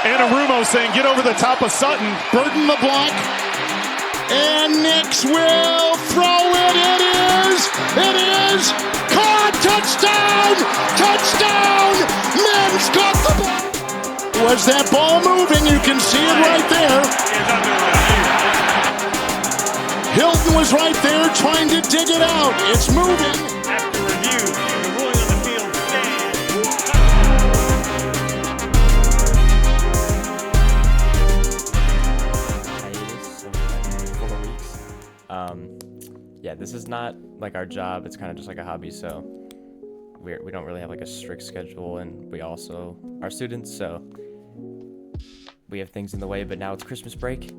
Anarumo saying, get over the top of Sutton. Burton the block. And Nix will throw it. It is caught. Touchdown. Mims got the ball. Was that ball moving? You can see it right there. Hilton was right there trying to dig it out. It's moving. After review, the ruling on the field stands. Yeah, this is not like our job. It's kind of just like a hobby, so we don't really have like a strict schedule, and we also are students, so we have things in the way. But now it's Christmas break.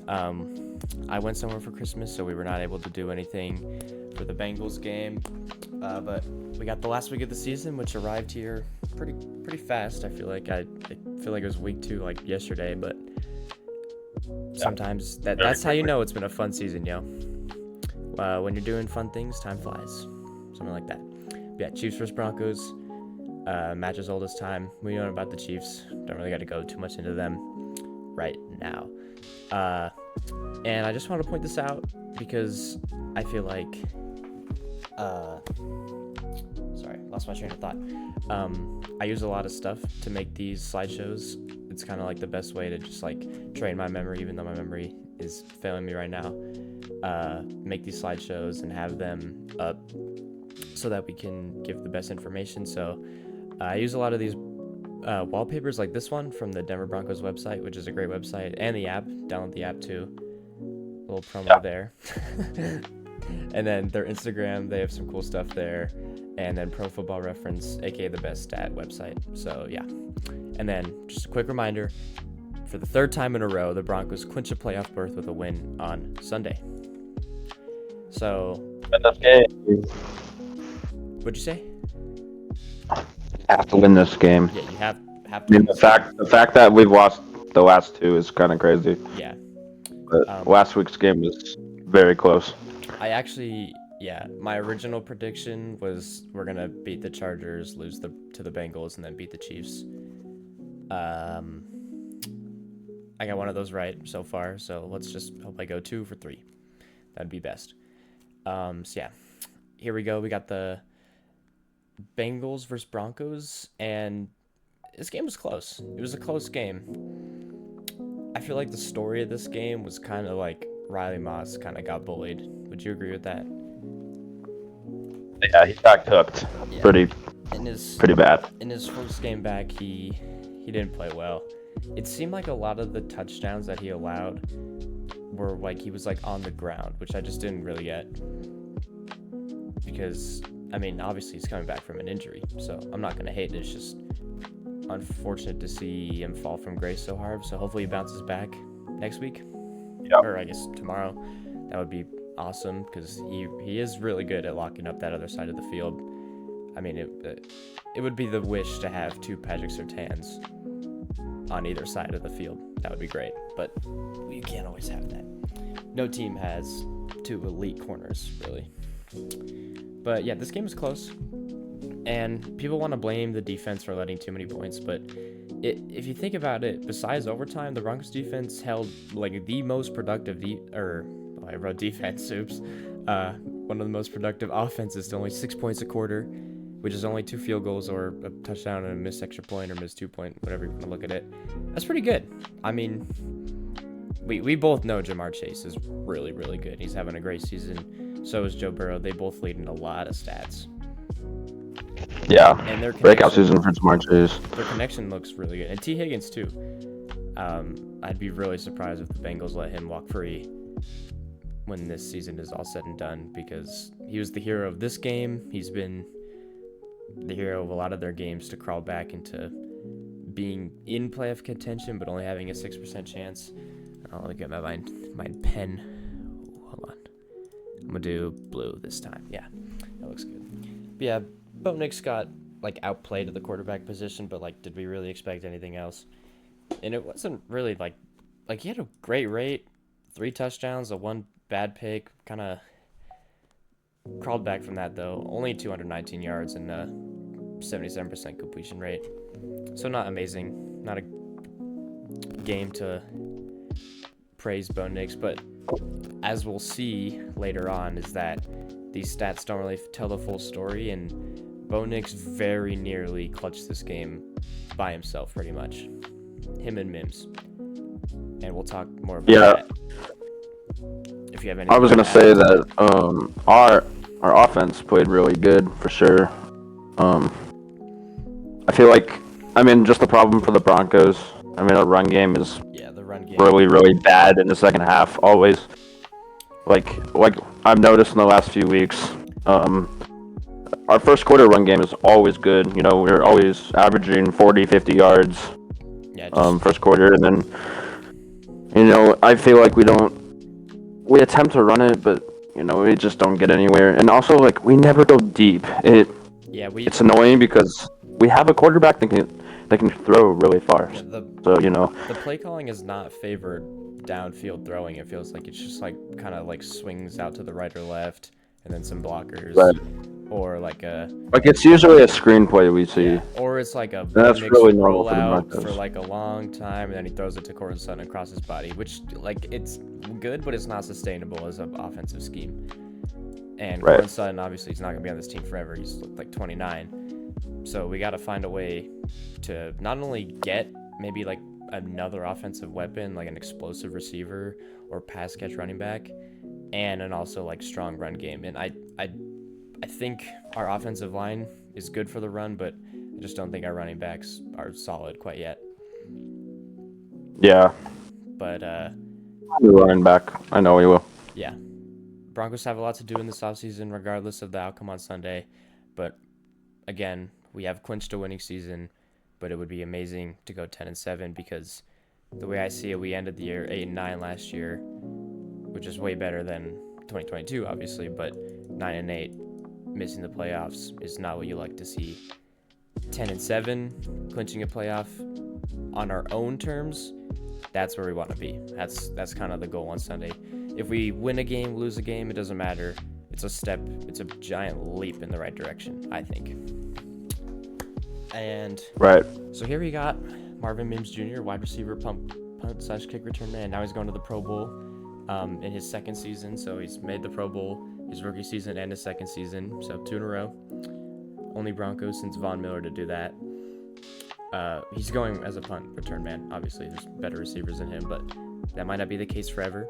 I went somewhere for Christmas, so we were not able to do anything for the Bengals game, but we got the last week of the season, which arrived here pretty fast. I feel like it was week 2 like yesterday, but sometimes that's how you know it's been a fun season, yo. When you're doing fun things, time flies, something like that. But yeah, Chiefs vs Broncos, match as old as time. We know about the Chiefs, don't really got to go too much into them right now. And I just want to point this out because I feel like, sorry, lost my train of thought. I use a lot of stuff to make these slideshows. It's kind of like the best way to just like train my memory, even though my memory is failing me right now. Make these slideshows and have them up so that we can give the best information. So I use a lot of these wallpapers like this one from the Denver Broncos website, which is a great website, and the app. Download the app too. A little promo there. And then their Instagram, they have some cool stuff there. And then Pro Football Reference, aka the best stat website. So yeah. And then just a quick reminder, for the 3rd time in a row, the Broncos clinch a playoff berth with a win on Sunday. So Win this game. What'd you say? Have to win this game. Yeah, you have I to. mean, the fact that we've lost the last 2 is kind of crazy. Yeah. But last week's game was very close. My original prediction was we're gonna beat the Chargers, lose to the Bengals, and then beat the Chiefs. I got one of those right so far, so let's just hope I go 2 for 3. That'd be best. So yeah, here we go. We got the Bengals versus Broncos, and this game was close. It was a close game. I feel like the story of this game was kind of like Riley Moss kind of got bullied. Would you agree with that? Yeah, he got cooked. Yeah. Pretty bad. In his first game back, he didn't play well. It seemed like a lot of the touchdowns that he allowed were like he was like on the ground, which I just didn't really get. Because, I mean, obviously he's coming back from an injury, so I'm not going to hate it. It's just unfortunate to see him fall from grace so hard. So hopefully he bounces back next week. Yep. Or I guess tomorrow. That would be awesome because he is really good at locking up that other side of the field. I mean, it would be the wish to have 2 Patrick Surtains on either side of the field. That would be great, but you can't always have that. No team has 2 elite corners, really. But yeah, this game is close, and people want to blame the defense for letting too many points, but if you think about it, besides overtime, the Broncos defense held like the most productive defense. One of the most productive offenses to only 6 points a quarter, which is only 2 field goals or a touchdown and a missed extra point or missed 2 point, whatever you want to look at it. That's pretty good. I mean, we both know Jamar Chase is really, really good. He's having a great season. So is Joe Burrow. They both lead in a lot of stats. Yeah, and their breakout season for Jamar Chase. Their connection looks really good. And T. Higgins, too. I'd be really surprised if the Bengals let him walk free when this season is all said and done, because he was the hero of this game. He's been the hero of a lot of their games to crawl back into being in playoff contention, but only having a 6% chance. I'll look at my pen. Hold on. I'm going to do blue this time. Yeah, that looks good. But yeah, Bo Nix got like outplayed at the quarterback position, but like, did we really expect anything else? And it wasn't really like he had a great rate, 3 touchdowns, a 1 bad pick, kind of crawled back from that though. Only 219 yards and a 77% completion rate. So not amazing, not a game to praise Bo Nix, but as we'll see later on, is that these stats don't really tell the full story, and Bo Nix very nearly clutched this game by himself, pretty much. Him and Mims. And we'll talk more about that. If you have any. I was gonna say that our offense played really good for sure. I feel like, just the problem for the Broncos. Our run game is the run game really, really bad in the second half. Always. Like I've noticed in the last few weeks, our first quarter run game is always good. We're always averaging 40, 50 yards. First quarter, and then, I feel like we attempt to run it, but, we just don't get anywhere. And also, we never go deep. It's annoying because we have a quarterback that can throw really far. The play calling is not favored downfield throwing. It feels like it's just kind of swings out to the right or left, and then some blockers. Right. Or it's usually a screenplay we see. Or it's a that's really normal rollout for a long time, and then he throws it to Cortland Sutton across his body, which it's good, but it's not sustainable as an offensive scheme. And Cortland Sutton, obviously, he's not gonna be on this team forever. He's 29, so we got to find a way to not only get maybe another offensive weapon, like an explosive receiver or pass catch running back, and also strong run game. And I think our offensive line is good for the run, but I just don't think our running backs are solid quite yet. Yeah. But we're running back. I know we will. Yeah. Broncos have a lot to do in this offseason, regardless of the outcome on Sunday. But again, we have clinched a winning season, but it would be amazing to go 10-7 because the way I see it, we ended the year 8-9 last year, which is way better than 2022, obviously, but 9-8. Missing the playoffs is not what you like to see. 10-7, clinching a playoff on our own terms, that's where we want to be. That's kind of the goal on Sunday. If we win a game, lose a game, it doesn't matter. It's a giant leap in the right direction, I think. And so here we got Marvin Mims Jr., wide receiver, punt/kick return man. Now he's going to the Pro Bowl in his second season, so he's made the Pro Bowl his rookie season and his second season, so 2 in a row. Only Broncos since Von Miller to do that. He's going as a punt return man. Obviously, there's better receivers than him, but that might not be the case forever.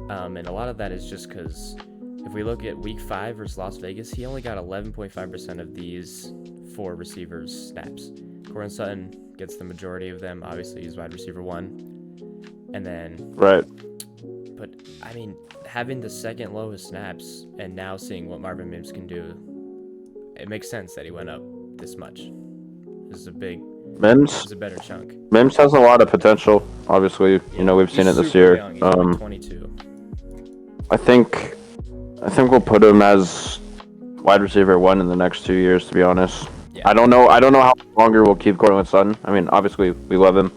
And a lot of that is just because if we look at Week 5 versus Las Vegas, he only got 11.5% of these 4 receivers snaps. Cortland Sutton gets the majority of them. Obviously, he's wide receiver 1. And then... Right. But, having the second lowest snaps and now seeing what Marvin Mims can do, it makes sense that he went up this much. This is a big... Mims? This is a better chunk. Mims has a lot of potential, obviously. Yeah, we've seen it this year. Young. He's only 22. I think we'll put him as wide receiver 1 in the next 2 years, to be honest. Yeah. I don't know how longer we'll keep Cortland Sutton. Obviously, we love him.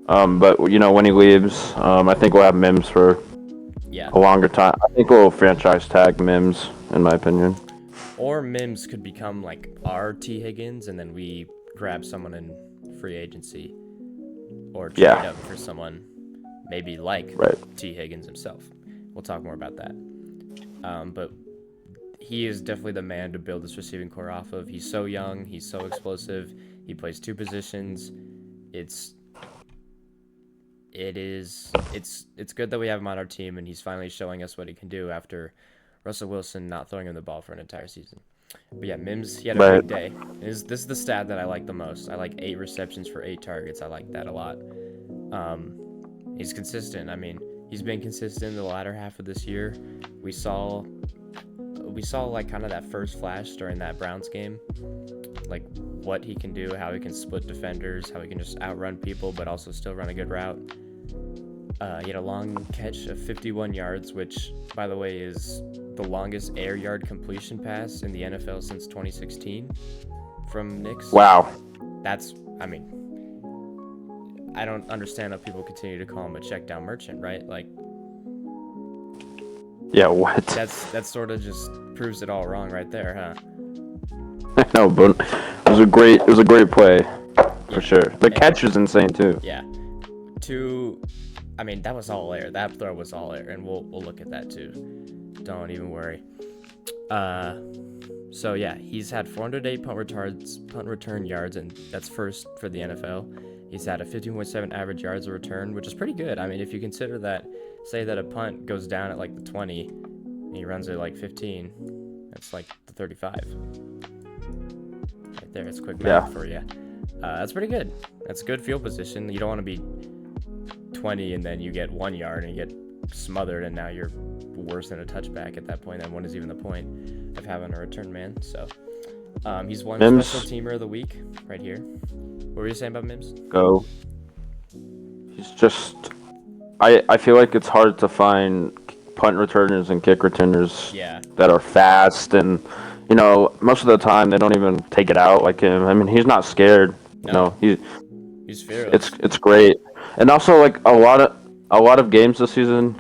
But, when he leaves, I think we'll have Mims for a longer time. I think we'll franchise tag Mims, in my opinion. Or Mims could become our T. Higgins, and then we grab someone in free agency. Or trade up for someone maybe T. Higgins himself. We'll talk more about that. But he is definitely the man to build this receiving core off of. He's so young. He's so explosive. He plays 2 positions. It's good that we have him on our team, and he's finally showing us what he can do after Russell Wilson not throwing him the ball for an entire season. But yeah, Mims, he had a big day. This is the stat that I like the most. I like 8 receptions for 8 targets. I like that a lot. He's consistent. He's been consistent in the latter half of this year. We saw kind of that first flash during that Browns game, what he can do, how he can split defenders, how he can just outrun people but also still run a good route. He had a long catch of 51 yards, which, by the way, is the longest air yard completion pass in the NFL since 2016 from Nix. Wow. I don't understand how people continue to call him a check down merchant, right? Yeah, what? That sort of just proves it all wrong right there, huh? No, but it was a great play for sure. The catch is insane too. Yeah. that was all air. That throw was all air, and we'll look at that too. Don't even worry. So yeah, he's had 408 punt return yards, and that's first for the NFL. He's had a 15.7 average yards a return, which is pretty good. I mean, if you consider that, say that a punt goes down at like the 20, and he runs it like 15, that's like the 35. Right there, it's quick math for you. That's pretty good. That's a good field position. You don't want to be 20 and then you get 1 yard and you get smothered, and now you're worse than a touchback at that point. Then what is even the point of having a return man? So he's won Special Teamer of the Week right here. What were you saying about Mims? Go. He's just... I feel like it's hard to find punt returners and kick returners that are fast, and most of the time they don't even take it out like him. I mean, he's not scared. No. He's fearless. It's great. And also, like, a lot of games this season,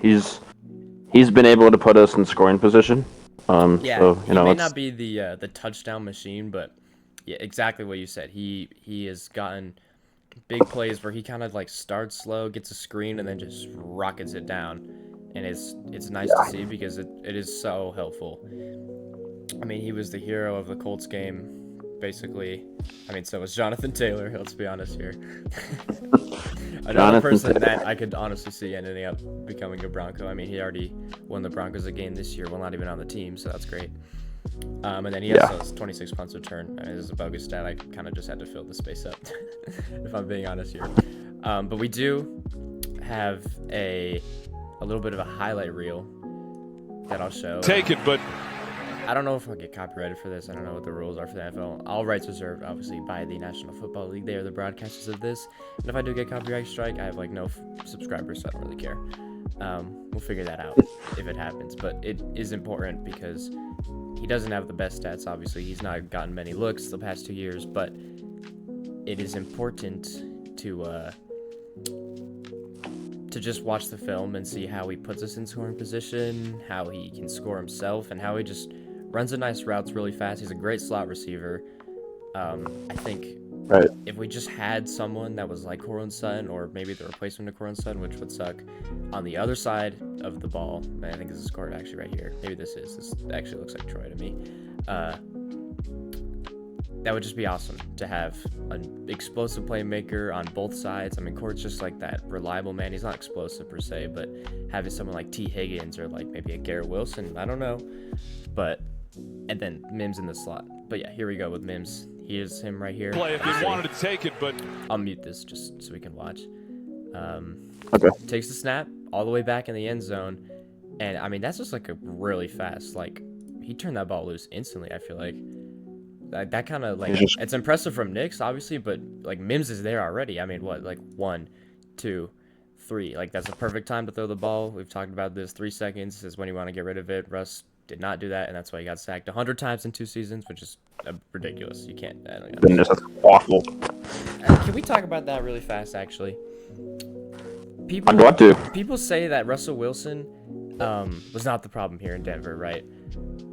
he's been able to put us in scoring position. So, he may not be the touchdown machine, but yeah, exactly what you said. He has gotten big plays where he kind of like starts slow, gets a screen, and then just rockets it down, and it's nice to see because it is so helpful. I mean, he was the hero of the Colts game, basically. I mean, so was Jonathan Taylor. Let's be honest here. Another person that I could honestly see ending up becoming a Bronco. I mean, he already won the Broncos a game this year, while not even on the team, so that's great. And then he also has 26 punts return. I mean, this is a bogus stat. I kind of just had to fill the space up, if I'm being honest here. But we do have a little bit of a highlight reel that I'll show. Take it, but I don't know if I'll get copyrighted for this. I don't know what the rules are for the NFL. All rights reserved, obviously, by the National Football League. They are the broadcasters of this. And if I do get copyright strike, I have like no subscribers, so I don't really care. We'll figure that out if it happens. But it is important because he doesn't have the best stats, obviously. He's not gotten many looks the past 2 years, but it is important to just watch the film and see how he puts us in scoring position, how he can score himself, and how he just runs a nice routes really fast. He's a great slot receiver. I think if we just had someone that was like Courtland Sutton, or maybe the replacement of Courtland Sutton, which would suck, on the other side of the ball, and I think this is Court actually right here. Maybe this actually looks like Troy to me. That would just be awesome to have an explosive playmaker on both sides. I mean, Court's just like that reliable man. He's not explosive per se, but having someone like T. Higgins or like maybe a Garrett Wilson, I don't know. And then Mims in the slot. But yeah, here we go with Mims. Here's him right here. Play if you wanted to take it, but I'll mute this just so we can watch. Okay. Takes the snap all the way back in the end zone, and I mean that's just like a really fast. Like he turned that ball loose instantly. I feel like that kind of like it's impressive from Nix, obviously, but like Mims is there already. I mean, what, like 1, 2, 3? Like that's a perfect time to throw the ball. We've talked about this. 3 seconds is when you want to get rid of it. Russ did not do that, and that's why he got sacked 100 times in 2 seasons, which is ridiculous. You can't. Goodness, that's awful. Can we talk about that really fast, actually? I'd love to. People say that Russell Wilson was not the problem here in Denver, right?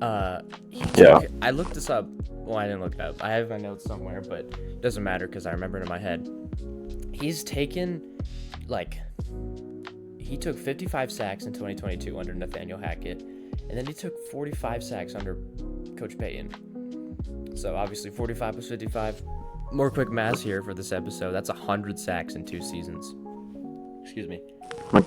I looked this up. Well, I didn't look it up. I have my notes somewhere, but it doesn't matter because I remember it in my head. He's taken, he took 55 sacks in 2022 under Nathaniel Hackett, and then he took 45 sacks under Coach Payton. So obviously 45 plus 55. More quick math here for this episode. That's 100 sacks in 2 seasons. Excuse me. My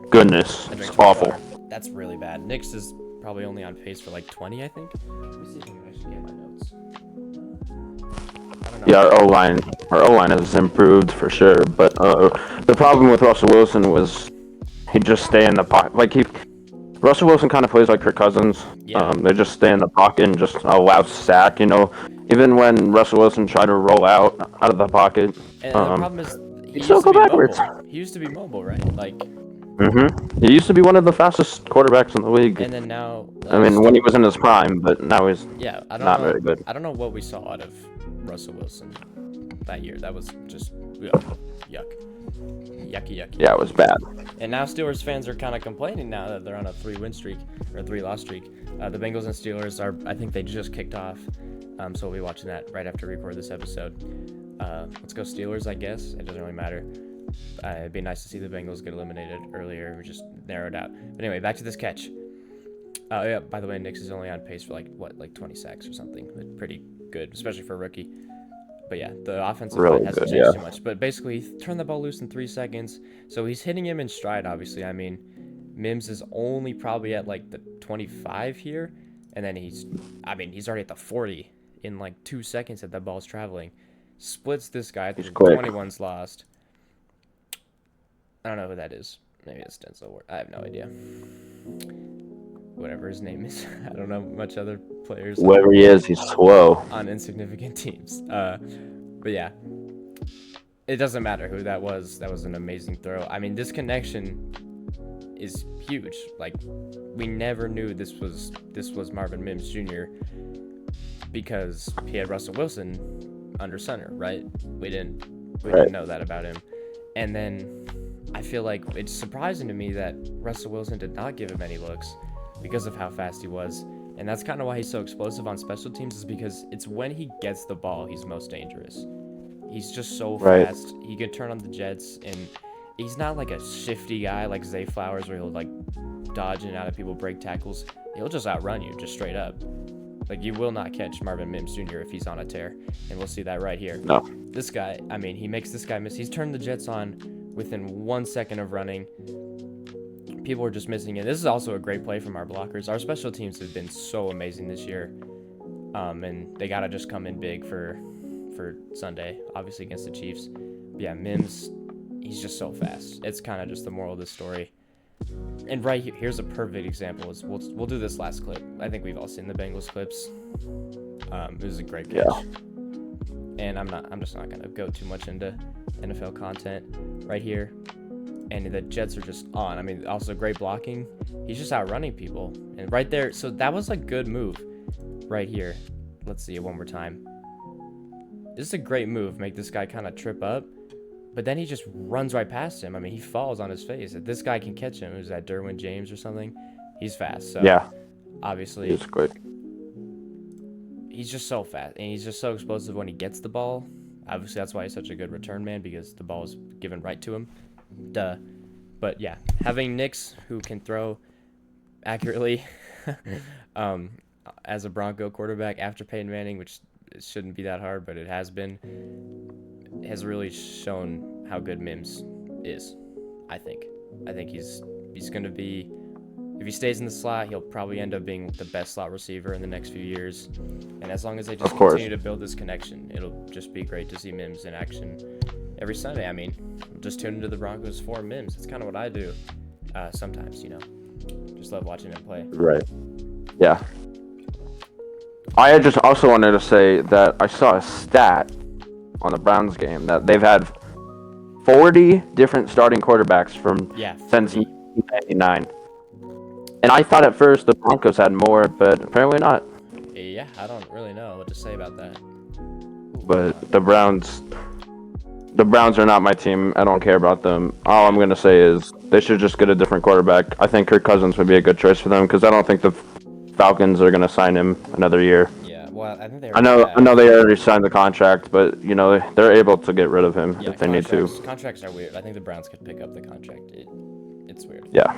goodness, it's awful. That's really bad. Nix is probably only on pace for like 20, I think. Let me see if I can actually get my notes. I don't know. Yeah, our O-line has improved for sure, but the problem with Russell Wilson was he'd just stay in the pocket. Russell Wilson kind of plays like Kirk Cousins. Yeah. They just stay in the pocket and just allow sack, Even when Russell Wilson tried to roll out of the pocket, and the problem is he still go backwards. He used to be mobile, right? He used to be one of the fastest quarterbacks in the league. And then now... when he was in his prime, but now he's not very good. I don't know what we saw out of Russell Wilson that year. That was just yuck. Yucky. Yeah, it was bad. And now Steelers fans are kind of complaining now that they're on a 3-win streak, or 3-loss streak. The Bengals and Steelers I think they just kicked off. So we'll be watching that right after we record this episode. Let's go Steelers, I guess. It doesn't really matter. It'd be nice to see the Bengals get eliminated earlier. We just narrowed out. But anyway, back to this catch. Yeah. By the way, Nix is only on pace for like 20 sacks or something. But pretty good, especially for a rookie. But yeah, the offensive line hasn't changed too much. But basically, he turned the ball loose in 3 seconds. So he's hitting him in stride, obviously. I mean, Mims is only probably at like the 25 here. And then he's already at the 40 in like 2 seconds that the ball's traveling. Splits this guy. He's quick. 21's lost. I don't know who that is. Maybe it's Denzel Ward. I have no idea. Whatever his name is. I don't know much other players. Whoever he is, he's slow. On insignificant teams. But yeah. It doesn't matter who that was. That was an amazing throw. I mean, this connection is huge. Like, we never knew this was Marvin Mims Jr. because he had Russell Wilson under center, right? We didn't know that about him. And then I feel like it's surprising to me that Russell Wilson did not give him any looks because of how fast he was. And that's kind of why he's so explosive on special teams, is because it's when he gets the ball he's most dangerous. He's just so fast. He can turn on the jets, and he's not like a shifty guy like Zay Flowers where he'll like dodge in and out of people, break tackles. He'll just outrun you, just straight up. Like, you will not catch Marvin Mims Jr. if he's on a tear, and we'll see that right here. No. This guy, I mean, he makes this guy miss. He's turned the jets on within 1 second of running. People are just missing it. This is also a great play from our blockers. Our special teams have been so amazing this year, and they gotta just come in big for Sunday, obviously against the Chiefs. But yeah, Mims, he's just so fast. It's kind of just the moral of the story. And right here, here's a perfect example. We'll do this last clip. I think we've all seen the Bengals clips. It was a great catch. Yeah. And I'm just not gonna go too much into NFL content right here. And the Jets are just on. I mean, also great blocking. He's just outrunning people. And right there, so that was a good move right here. Let's see it one more time. This is a great move. Make this guy kind of trip up. But then he just runs right past him. I mean, he falls on his face. If this guy can catch him, who's that, Derwin James or something? He's fast. So yeah. Obviously, he's quick. He's just so fast, and he's just so explosive when he gets the ball. Obviously, that's why he's such a good return man, because the ball is given right to him. Duh. But yeah, having Nix who can throw accurately as a Bronco quarterback after Peyton Manning, which it shouldn't be that hard, but it has been, has really shown how good Mims is. I think he's going to be, if he stays in the slot, he'll probably end up being the best slot receiver in the next few years. And as long as they just continue to build this connection, it'll just be great to see Mims in action every Sunday. I mean, just tune into the Broncos for Mims. It's kind of what I do sometimes, you know. Just love watching him play. Right. Yeah. I just also wanted to say that I saw a stat on the Browns game that they've had 40 different starting quarterbacks since 1999. And I thought at first the Broncos had more, but apparently not. Yeah, I don't really know what to say about that. But the Browns are not my team. I don't care about them. All I'm going to say is they should just get a different quarterback. I think Kirk Cousins would be a good choice for them, because I don't think the Falcons are going to sign him another year. Yeah, well, I think I know they already signed the contract, but you know they're able to get rid of him if they need to. Contracts are weird. I think the Browns could pick up the contract. It's weird. Yeah.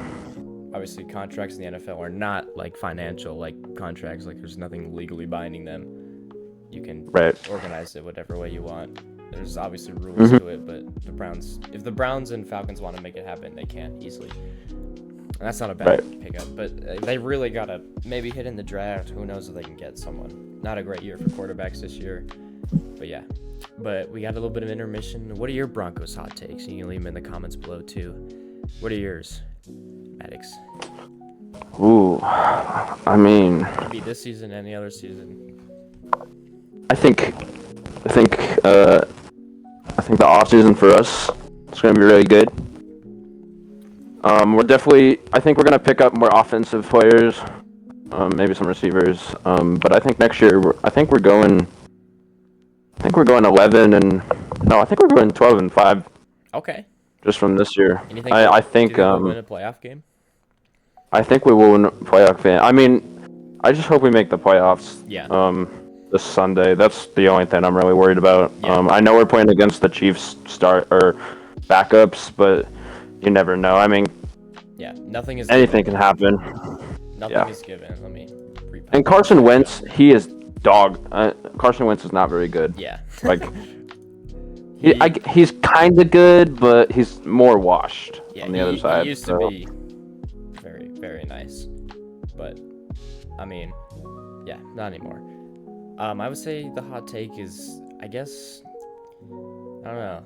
Obviously, contracts in the NFL are not like financial like contracts. Like, there's nothing legally binding them. You can organize it whatever way you want. There's obviously rules to it, but if the Browns and Falcons want to make it happen, they can easily. And that's not a bad pickup, but they really gotta maybe hit in the draft. Who knows if they can get someone. Not a great year for quarterbacks this year, but yeah. But we got a little bit of intermission. What are your Broncos hot takes? You can leave them in the comments below too. What are yours, Maddox? Ooh, I mean, could be this season, any other season. I think the off season for us is going to be really good. I think we're going to pick up more offensive players, maybe some receivers. But I think next year, I think we're going 11 and no, I think we're going 12 and 5. Okay. Just from this year. I think we'll win a playoff game. I think we will win a playoff game. I mean, I just hope we make the playoffs. Yeah. This Sunday. That's the only thing I'm really worried about. Yeah. I know we're playing against the Chiefs backups, but you never know. I mean, Yeah, nothing is anything given. can happen. Nothing yeah. is given. Let me repeat. And Carson Wentz, he is dog. Carson Wentz is not very good. Yeah. Like, he's kind of good, but he's more washed on the other side. He used to be very, very nice. But, I mean, yeah, not anymore. I would say the hot take is, I guess, I don't know.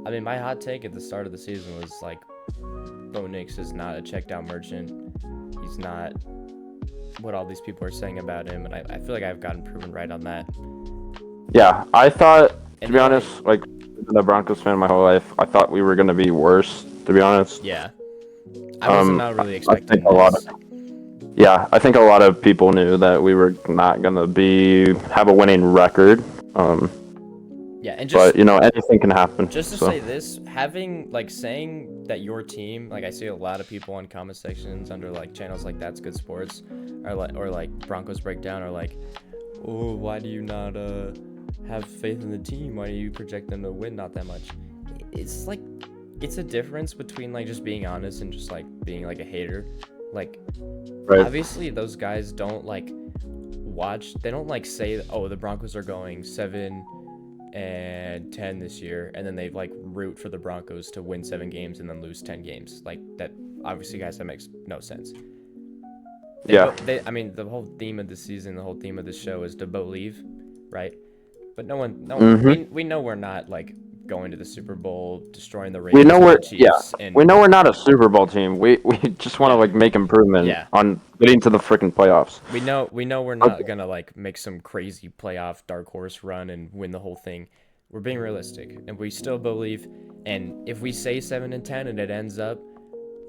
I mean, my hot take at the start of the season was, like, Bo Nix is not a checkdown merchant. He's not what all these people are saying about him, and I feel like I've gotten proven right on that. Yeah, I thought, to be honest, like, the Broncos fan my whole life, I thought we were going to be worse, to be honest. Yeah. I was not really expecting I think a lot of people knew that we were not going to have a winning record. Yeah, and just, but, you know, anything can happen. Just to say this, saying that your team, like, I see a lot of people on comment sections under, like, channels like That's Good Sports, or like Broncos Breakdown, are like, oh, why do you not have faith in the team? Why do you project them to win not that much? It's like, it's a difference between, like, just being honest and just, like, being, like, a hater. Like, obviously those guys don't, like, they don't, like, say, oh, the Broncos are going 7-10 this year, and then they, like, root for the Broncos to win 7 games and then lose 10 games. Like, that, obviously, guys, that makes no sense. I mean, the whole theme of the season, the whole theme of the show is to Bo-Lieve, right? But no one, we know we're not, like, going to the Super Bowl, destroying the Ravens. We know we know we're not a Super Bowl team. We just want to, like, make improvement on getting to the freaking playoffs. We know we're not gonna, like, make some crazy playoff dark horse run and win the whole thing. We're being realistic, and we still believe. And if we say 7-10 and it ends up,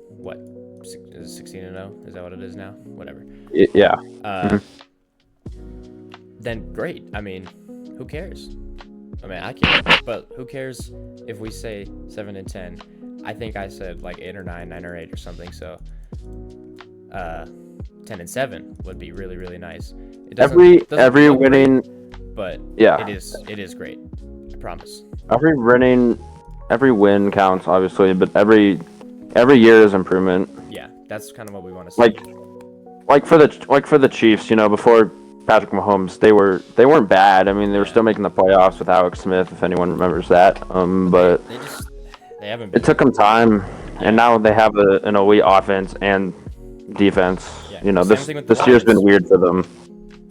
what, 16-0? Is that what it is now? Whatever. Yeah. Then great. I mean, who cares? I mean, I care, but who cares if we say 7-10? I think I said, like, 8 or 9 or 8 or something. So, 10-7 would be really, really nice. Every winning, great, but it is great. I promise. Every win counts, obviously, but every year is improvement. Yeah, that's kind of what we want to see. Like for the Chiefs, you know, before Patrick Mahomes, they weren't bad. I mean, they were still making the playoffs with Alex Smith, if anyone remembers that. But they haven't been. It took them time, and now they have an elite offense and defense. Yeah, you know, this Lions. year's been weird for them.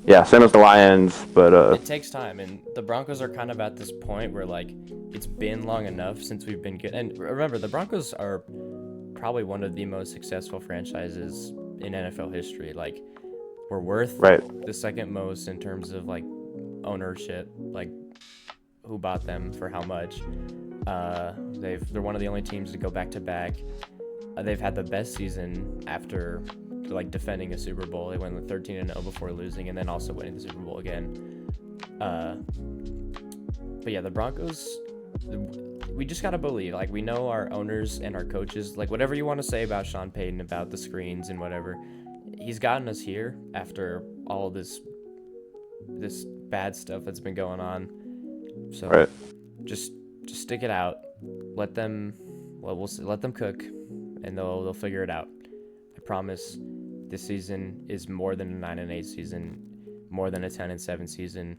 Yeah, same as the Lions, but it takes time, and the Broncos are kind of at this point where, like, it's been long enough since we've been good. And remember, the Broncos are probably one of the most successful franchises in NFL history. Like, we're worth the second most in terms of, like, ownership, like, who bought them for how much. They're one of the only teams to go back to back. They've had the best season after, like, defending a Super Bowl. They went 13-0 before losing, and then also winning the Super Bowl again. But yeah, the Broncos, we just gotta believe. Like, we know our owners and our coaches. Like, whatever you want to say about Sean Payton, about the screens and whatever, he's gotten us here after all this bad stuff that's been going on. So just stick it out. Let them cook, and they'll figure it out. I promise. This season is more than a 9-8 season, more than a 10-7 season.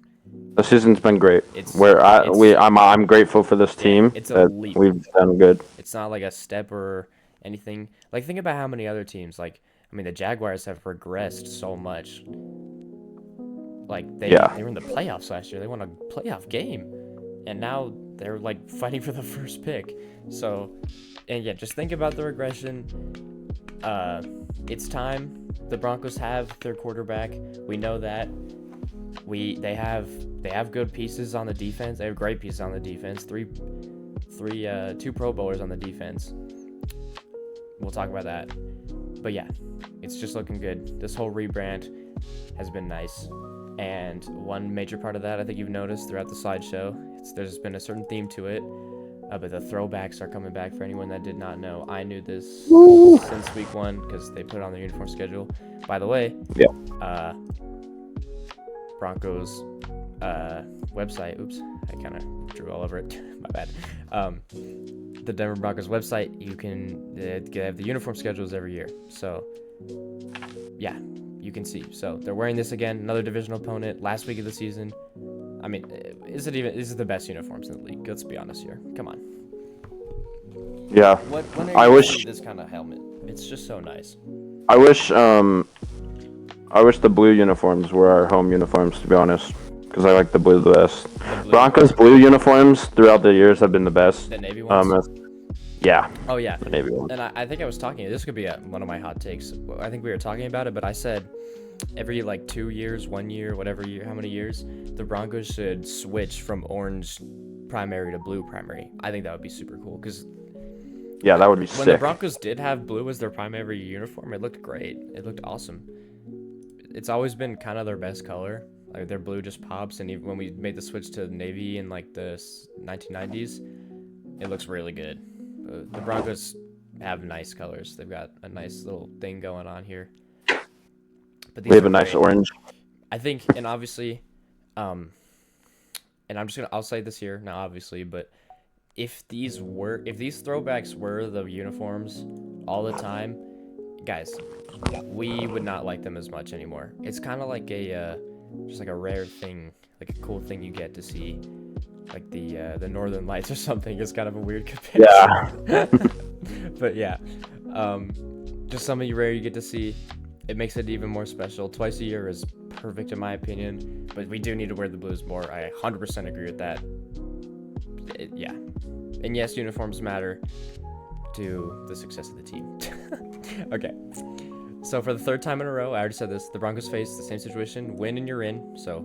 The season's been great. I'm grateful for this team. It's a leap. We've done good. It's not like a step or anything. Like, think about how many other teams. Like, I mean, the Jaguars have regressed so much. Like, they were in the playoffs last year. They won a playoff game, and now they're, like, fighting for the first pick. So, and yeah, just think about the regression. It's time. The Broncos have their quarterback. We know that. They have good pieces on the defense. They have great pieces on the defense. Two Pro Bowlers on the defense. We'll talk about that. But yeah, it's just looking good. This whole rebrand has been nice. And one major part of that, I think you've noticed throughout the slideshow, there's been a certain theme to it. But the throwbacks are coming back. For anyone that did not know, I knew this since week 1 because they put it on their uniform schedule. By the way, Broncos website. Oops, I kind of drew all over it. My bad. The Denver Broncos website, you can have the uniform schedules every year. So, yeah, you can see. So they're wearing this again, another divisional opponent, last week of the season. I mean, is it the best uniforms in the league? Let's be honest here. Come on. Yeah. When I wish see this kind of helmet, it's just so nice. I wish the blue uniforms were our home uniforms, to be honest, because I like the blue the best. Broncos blue uniforms throughout the years have been the best. The navy ones. Yeah. Oh yeah. The navy ones. And I think I was talking. This could be one of my hot takes. I think we were talking about it, but I said every 2 years, 1 year, whatever year, how many years, the Broncos should switch from orange primary to blue primary. I think that would be super cool because. Yeah, that would be when sick. The Broncos did have blue as their primary uniform, it looked great. It looked awesome. It's always been kind of their best color. Like their blue just pops, and even when we made the switch to navy in the 1990s, it looks really good. The Broncos have nice colors. They've got a nice little thing going on here. But we have a nice orange. I think, and obviously, and I'll say this here now, obviously, but if these throwbacks were the uniforms all the time, guys, we would not like them as much anymore. It's kind of like just like a rare thing, like a cool thing you get to see, like the Northern Lights or something. It's kind of a weird comparison. Yeah. But yeah, just something rare you get to see. It makes it even more special. Twice a year is perfect in my opinion, but we do need to wear the blues more. I 100% agree with that. Yeah. And yes, uniforms matter to the success of the team. Okay. So for the third time in a row, I already said this, the Broncos face the same situation. Win and you're in. So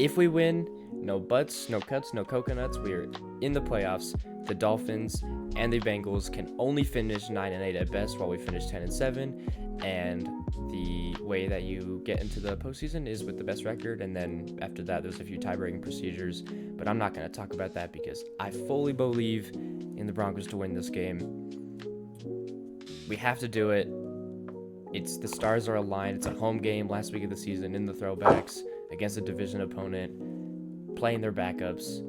if we win, no butts, no cuts, no coconuts, we are in the playoffs. The Dolphins and the Bengals can only finish 9-8 at best, while we finish 10-7. And the way that you get into the postseason is with the best record, and then after that there's a few tie-breaking procedures, but I'm not going to talk about that because I fully believe in the Broncos to win this game. We have to do it. The stars are aligned. It's a home game last week of the season in the throwbacks against a division opponent, playing their backups.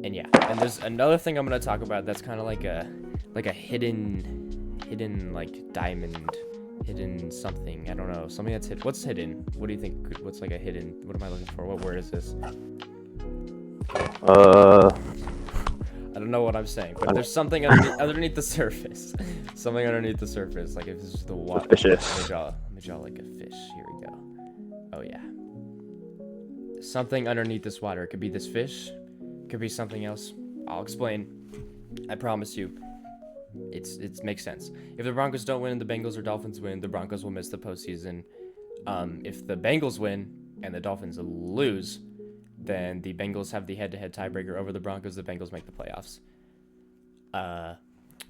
And yeah, and there's another thing I'm going to talk about that's kind of like a hidden diamond, hidden something. I don't know, something that's hidden. What's hidden? What do you think? What's like a hidden? What am I looking for? What word is this? I don't know what I'm saying, but there's something underneath the surface. Something underneath the surface. Like if this is the water. Let me draw like a fish. Here we go. Oh yeah. Something underneath this water. It could be this fish. It could be something else. I'll explain. I promise you. It makes sense. If the Broncos don't win and the Bengals or Dolphins win, the Broncos will miss the postseason. If the Bengals win and the Dolphins lose, then the Bengals have the head-to-head tiebreaker over the Broncos. The Bengals make the playoffs.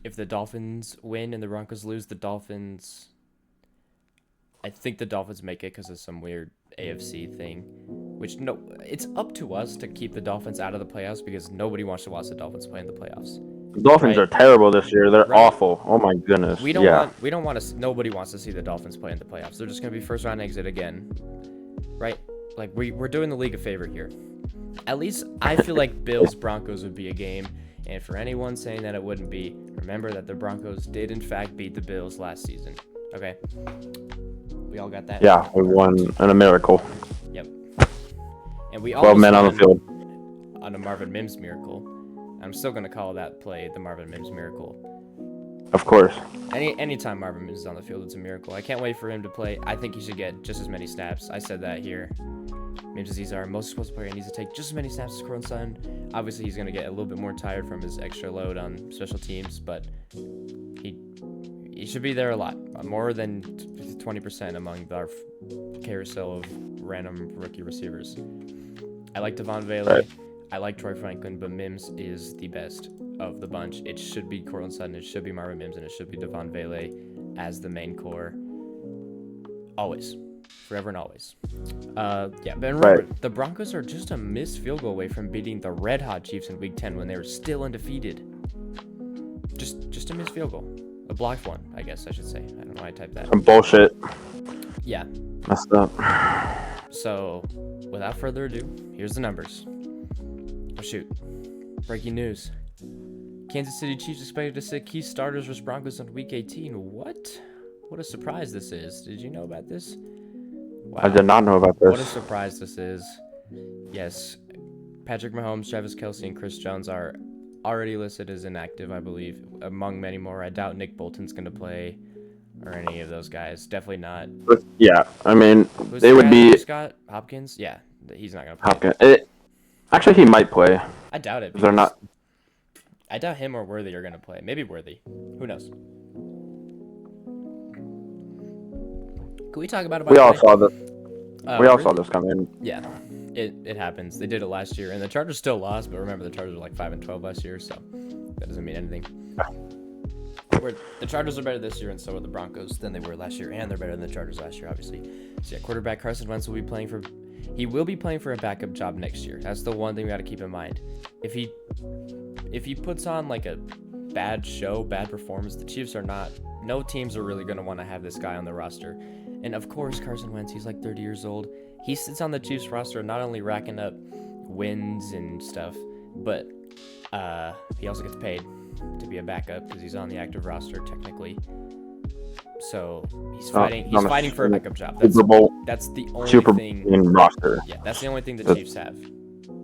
If the Dolphins win and the Broncos lose, I think the Dolphins make it because of some weird AFC thing. No, it's up to us to keep the Dolphins out of the playoffs because nobody wants to watch the Dolphins play in the playoffs. The Dolphins are terrible this year. They're awful. Oh my goodness. We don't want to. Nobody wants to see the Dolphins play in the playoffs. They're just gonna be first round exit again, right? Like we're doing the league a favor here. At least I feel like Bills Broncos would be a game, and for anyone saying that it wouldn't be, remember that the Broncos did in fact beat the Bills last season. Okay, we all got that. Yeah, we won in a miracle. Yep. And we all 12 men on the field. On a Marvin Mims miracle. I'm still gonna call that play the Marvin Mims miracle. Of course. Anytime Marvin Mims is on the field, it's a miracle. I can't wait for him to play. I think he should get just as many snaps. I said that here. Mims, he's our most explosive player. He needs to take just as many snaps as Courtland Sutton. Obviously, he's gonna get a little bit more tired from his extra load on special teams, but he should be there a lot, more than 20% among our carousel of random rookie receivers. I like Devon Vele. Right. I like Troy Franklin, but Mims is the best of the bunch. It should be Courtland Sutton, it should be Marvin Mims, and it should be Devon Vele as the main core. Always. Forever and always. But remember, the Broncos are just a missed field goal away from beating the Red Hot Chiefs in Week 10 when they were still undefeated. Just a missed field goal. A blocked one, I guess I should say. I don't know why I typed that. Some bullshit. Yeah. Messed up. So, without further ado, here's the numbers. shoot. Breaking news. Kansas City Chiefs expected to sit key starters versus Broncos on Week 18. What? What a surprise this is. Did you know about this? Wow. I did not know about this. What a surprise this is. Yes, Patrick Mahomes, Travis Kelce, and Chris Jones are already listed as inactive, I believe, among many more. I doubt Nick Bolton's going to play or any of those guys. Definitely not. Yeah, I mean, Who's they the would guy be... Scott Hopkins? Yeah, he's not going to play. Hopkins. Actually, he might play. I doubt it. They're not... I doubt him or Worthy are going to play. Maybe Worthy. Who knows? Can we talk about it? We all saw this. We all saw this coming. Yeah, it happens. They did it last year, and the Chargers still lost. But remember, the Chargers were like 5-12 last year, so that doesn't mean anything. The Chargers are better this year, and so are the Broncos than they were last year, and they're better than the Chargers last year, obviously. So yeah, quarterback Carson Wentz will be playing for. He will be playing for a backup job next year. That's the one thing we got to keep in mind. If he puts on like a bad show, bad performance, the Chiefs are not. No teams are really going to want to have this guy on the roster. And of course, Carson Wentz, he's like 30 years old. He sits on the Chiefs roster, not only racking up wins and stuff, but he also gets paid to be a backup because he's on the active roster technically. So he's fighting for a backup job. That's the only thing in roster. Yeah, that's the only thing the Chiefs have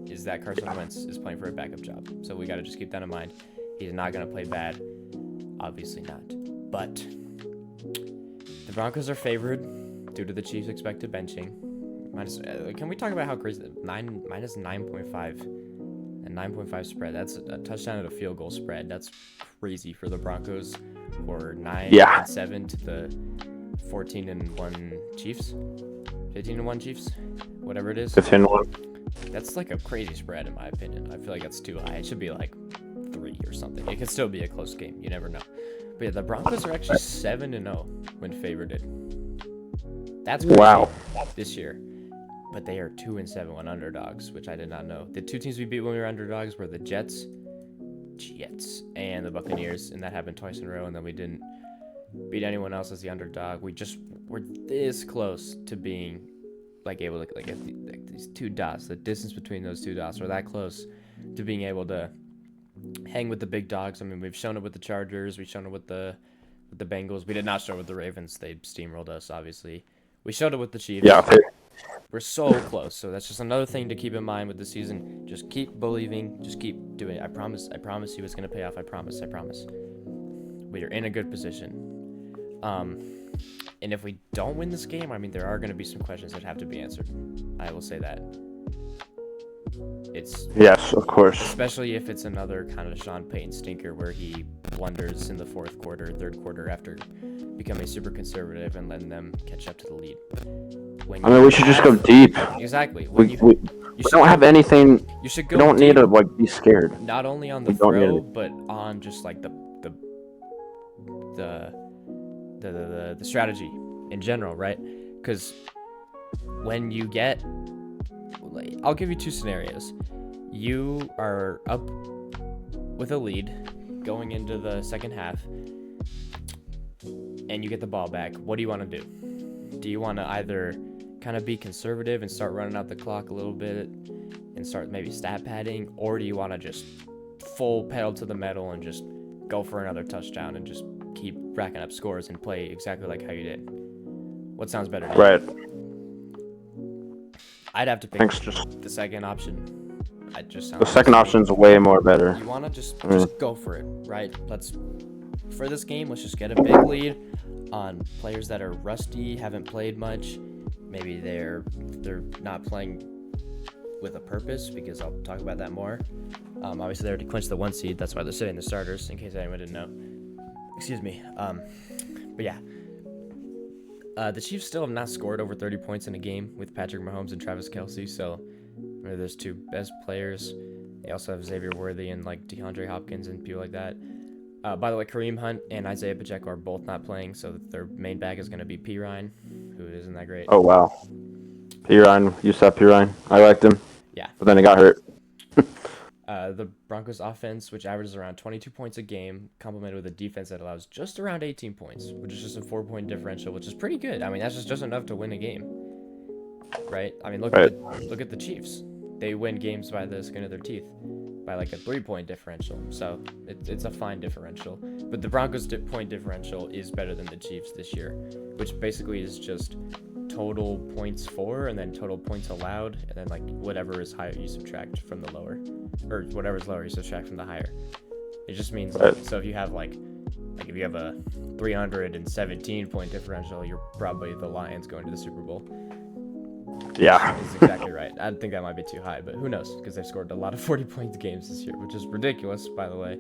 is that Carson Wentz is playing for a backup job. So we got to just keep that in mind. He's not going to play bad, obviously not. But the Broncos are favored due to the Chiefs' expected benching. Can we talk about how crazy minus 9.5 and 9.5 spread? That's a touchdown and a field goal spread. That's crazy for the Broncos, or 9-7 to the 14-1 Chiefs, 15-1 Chiefs, whatever it is. 15-1. That's like a crazy spread in my opinion. I feel like that's too high. It should be like 3 or something. It could still be a close game. You never know. But yeah, the Broncos are actually 7-0 when favored. That's crazy. Wow. This year. But they are 2-7 when underdogs, which I did not know. The two teams we beat when we were underdogs were the Jets, and the Buccaneers, and that happened twice in a row, and then we didn't beat anyone else as the underdog. We just were this close to being like able to like these two dots, the distance between those two dots were that close to being able to hang with the big dogs. I mean, we've shown it with the Chargers, we've shown it with the Bengals. We did not show it with the Ravens. They steamrolled us, obviously. We showed it with the Chiefs. Yeah. We're so close. So that's just another thing to keep in mind with the season. Just keep believing. Just keep doing it. I promise you it's going to pay off. I promise. We are in a good position. And if we don't win this game, I mean, there are going to be some questions that have to be answered. I will say that. Yes, of course. Especially if it's another kind of Sean Payton stinker where he blunders in the fourth quarter, third quarter after becoming super conservative and letting them catch up to the lead. We should just go deep. Exactly. We don't have anything. You should go. We don't deep, need to be scared. Not only on the throw, but on just like the strategy in general, right? Because when you get, I'll give you two scenarios. You are up with a lead going into the second half, and you get the ball back. What do you want to do? Do you want to either kind of be conservative and start running out the clock a little bit and start maybe stat padding, or do you want to just full pedal to the metal and just go for another touchdown and just keep racking up scores and play exactly like how you did? What sounds better to you? Right. I'd have to pick the second option. The second option's way more better. You want to just go for it, right? For this game, let's just get a big lead on players that are rusty, haven't played much. Maybe they're not playing with a purpose, because I'll talk about that more. Obviously, they're to clinch the 1 seed. That's why they're sitting the starters, in case anyone didn't know. Excuse me. But yeah. The Chiefs still have not scored over 30 points in a game with Patrick Mahomes and Travis Kelce, so they're those two best players. They also have Xavier Worthy and like DeAndre Hopkins and people like that. By the way, Kareem Hunt and Isaiah Pacheco are both not playing, so their main back is going to be P. Ryan, who isn't that great. Oh, wow. P. Ryan, you saw P. Ryan. I liked him. Yeah. But then he got hurt. The Broncos offense, which averages around 22 points a game, complemented with a defense that allows just around 18 points, which is just a 4-point differential, which is pretty good. I mean, that's just enough to win a game, right? I mean, look at the Chiefs. they win games by the skin of their teeth, by like a 3-point differential. So it's a fine differential. But the Broncos' point differential is better than the Chiefs this year, which basically is just total points for, and then total points allowed, and then like whatever is higher you subtract from the lower, or whatever is lower you subtract from the higher. It just means like, so if you have like if you have a 317 point differential, you're probably the Lions going to the Super Bowl. Yeah. That's exactly right. I think that might be too high, but who knows? Because they've scored a lot of 40-point games this year, which is ridiculous, by the way.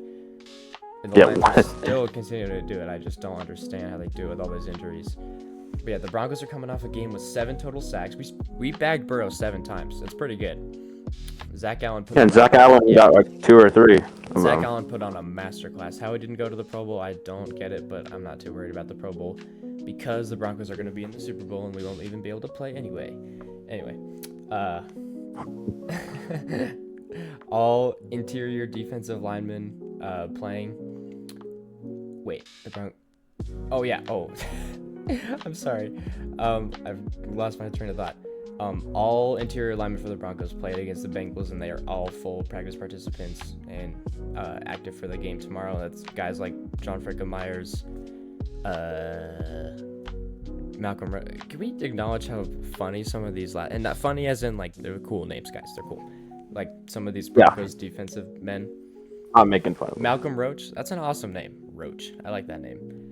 And the Lions are still continuing to do it. I just don't understand how they do it with all those injuries. But yeah, the Broncos are coming off a game with 7 total sacks. We bagged Burrow 7 times. That's pretty good. Zach Allen got like 2 or 3. Zach Allen put on a masterclass. How he didn't go to the Pro Bowl, I don't get it, but I'm not too worried about the Pro Bowl because the Broncos are going to be in the Super Bowl and we won't even be able to play anyway. All interior defensive linemen playing. Wait, the Broncos. Oh yeah. Oh, I'm sorry. I've lost my train of thought. All interior linemen for the Broncos played against the Bengals, and they are all full practice participants and active for the game tomorrow. That's guys like John Franco Myers, Malcolm. Can we acknowledge how funny some of these and not funny as in like they're cool names, guys. They're cool. Like some of these Broncos defensive men. I'm making fun of him. Malcolm Roach. That's an awesome name. Roach. I like that name.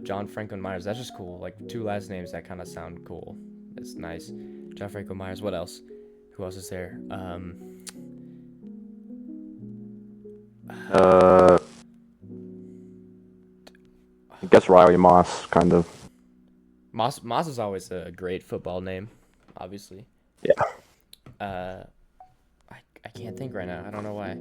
John Franco Myers. That's just cool. Like 2 last names that kind of sound cool. It's nice. John Franco Myers. What else? Who else is there? I guess Riley Moss, kind of. Moss is always a great football name, obviously. Yeah. I can't think right now. I don't know why.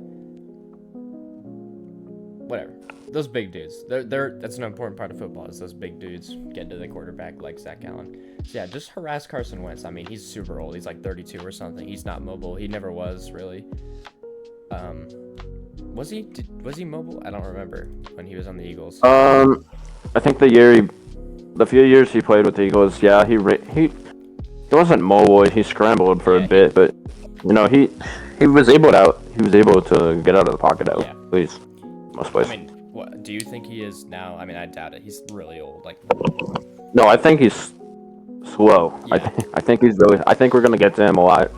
Whatever. Those big dudes. That's an important part of football, is those big dudes getting to the quarterback like Zach Allen. So yeah, just harass Carson Wentz. I mean, he's super old. He's like 32 or something. He's not mobile. He never was, really. Was he mobile? I don't remember when he was on the Eagles. I think the few years he played with the Eagles, yeah, he wasn't mobile. He scrambled for a bit, but you know, he was able to get out of the pocket at least most places. I mean, what do you think he is now? I mean, I doubt it. He's really old. Like, no, I think he's slow. Yeah. I think we're gonna get to him a lot.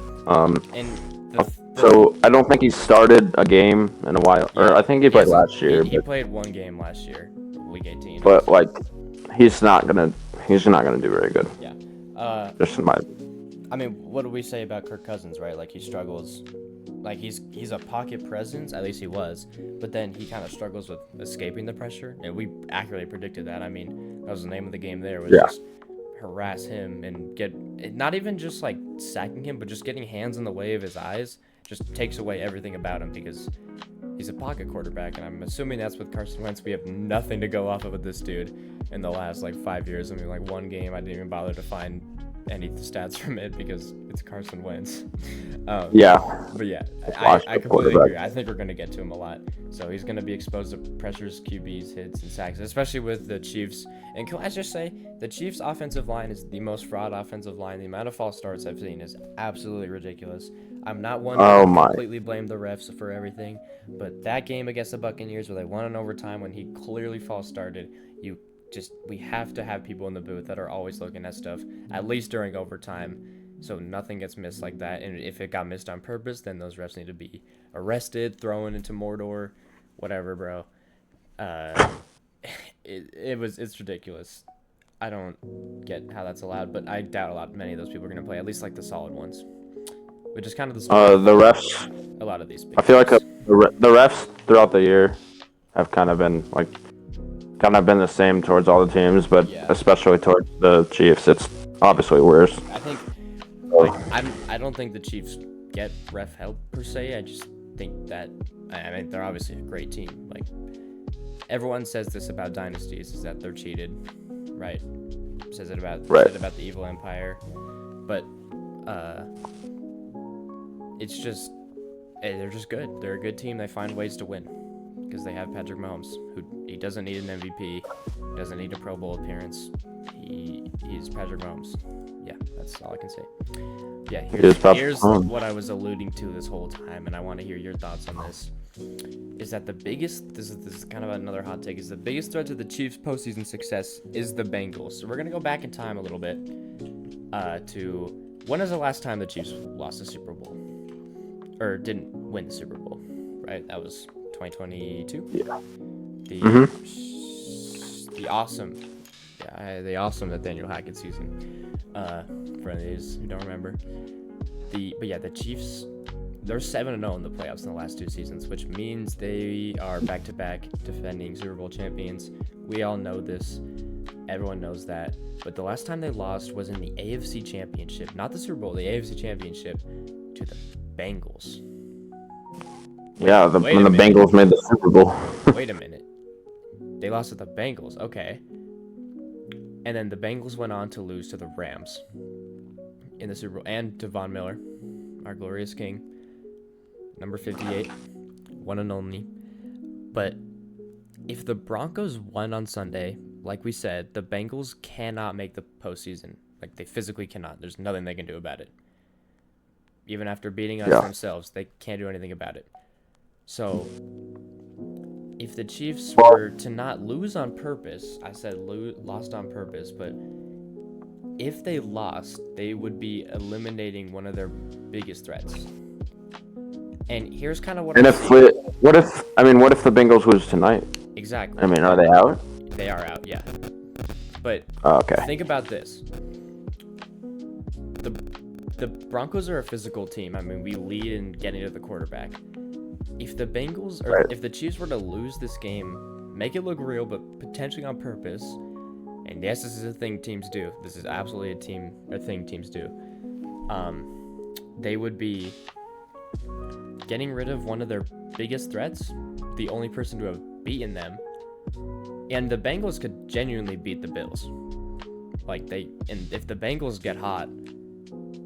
So I don't think he started a game in a while, or I think he played last year. He played 1 game last year, Week 18. But like, he's not gonna do very good. Yeah. Just in my. I mean, what do we say about Kirk Cousins, right? Like, he struggles. Like, he's a pocket presence, at least he was, but then he kind of struggles with escaping the pressure, and we accurately predicted that. I mean, that was the name of the game there, was just harass him and get, not even just like sacking him, but just getting hands in the way of his eyes just takes away everything about him, because he's a pocket quarterback, and I'm assuming that's with Carson Wentz. We have nothing to go off of with this dude in the last like 5 years. I mean, like 1 game, I didn't even bother to find any stats from it because it's Carson Wentz. But yeah, I completely agree. I think we're going to get to him a lot. So he's going to be exposed to pressures, QBs, hits, and sacks, especially with the Chiefs. And can I just say, the Chiefs' offensive line is the most fraud offensive line. The amount of false starts I've seen is absolutely ridiculous. I'm not one to completely blame the refs for everything, but that game against the Buccaneers where they won in overtime when he clearly false started, we have to have people in the booth that are always looking at stuff, at least during overtime, so nothing gets missed like that. And if it got missed on purpose, then those refs need to be arrested, thrown into Mordor, whatever, bro. It's ridiculous. I don't get how that's allowed, but I doubt many of those people are gonna play, at least like the solid ones, which is kind of the refs. A lot of these. I feel like the refs throughout the year have kind of been the same towards all the teams, but especially towards the Chiefs, it's obviously worse. I think, I don't think the Chiefs get ref help per se. I just think that, I mean, they're obviously a great team. Like, everyone says this about dynasties, is that they're cheated, right? Says it about the evil empire, but it's just, they're just good. They're a good team. They find ways to win. Because they have Patrick Mahomes, who he doesn't need an MVP, doesn't need a Pro Bowl appearance. He's Patrick Mahomes. Yeah, that's all I can say. Yeah, It is tough. here's what I was alluding to this whole time, and I want to hear your thoughts on this. Is that the biggest, this is kind of another hot take, is the biggest threat to the Chiefs' postseason success is the Bengals. So we're going to go back in time a little bit to when was the last time the Chiefs lost the Super Bowl? Or didn't win the Super Bowl, right? That was 2022? Yeah. The awesome Nathaniel Hackett season. For any of these who don't remember. The Chiefs, they're 7-0 in the playoffs in the last 2 seasons, which means they are back-to-back defending Super Bowl champions. We all know this. Everyone knows that. But the last time they lost was in the AFC Championship, not the Super Bowl, the AFC Championship, to the Bengals. Yeah, when the Bengals made the Super Bowl. Wait a minute. They lost to the Bengals. Okay. And then the Bengals went on to lose to the Rams in the Super Bowl, and to Von Miller, our glorious king, number 58, one and only. But if the Broncos won on Sunday, like we said, the Bengals cannot make the postseason. Like, they physically cannot. There's nothing they can do about it. Even after beating us themselves, they can't do anything about it. So, if the Chiefs were to not lose on purpose, I said lost on purpose, but if they lost, they would be eliminating one of their biggest threats. And here's kind of what what if the Bengals lose tonight? Exactly. I mean, are they out? They are out, yeah. But okay. Think about this. The Broncos are a physical team. I mean, we lead in getting to the quarterback. If the Bengals or if the Chiefs were to lose this game, make it look real, but potentially on purpose, and yes, this is a thing teams do. This is absolutely a thing teams do. They would be getting rid of one of their biggest threats, the only person to have beaten them, and the Bengals could genuinely beat the Bills. And if the Bengals get hot,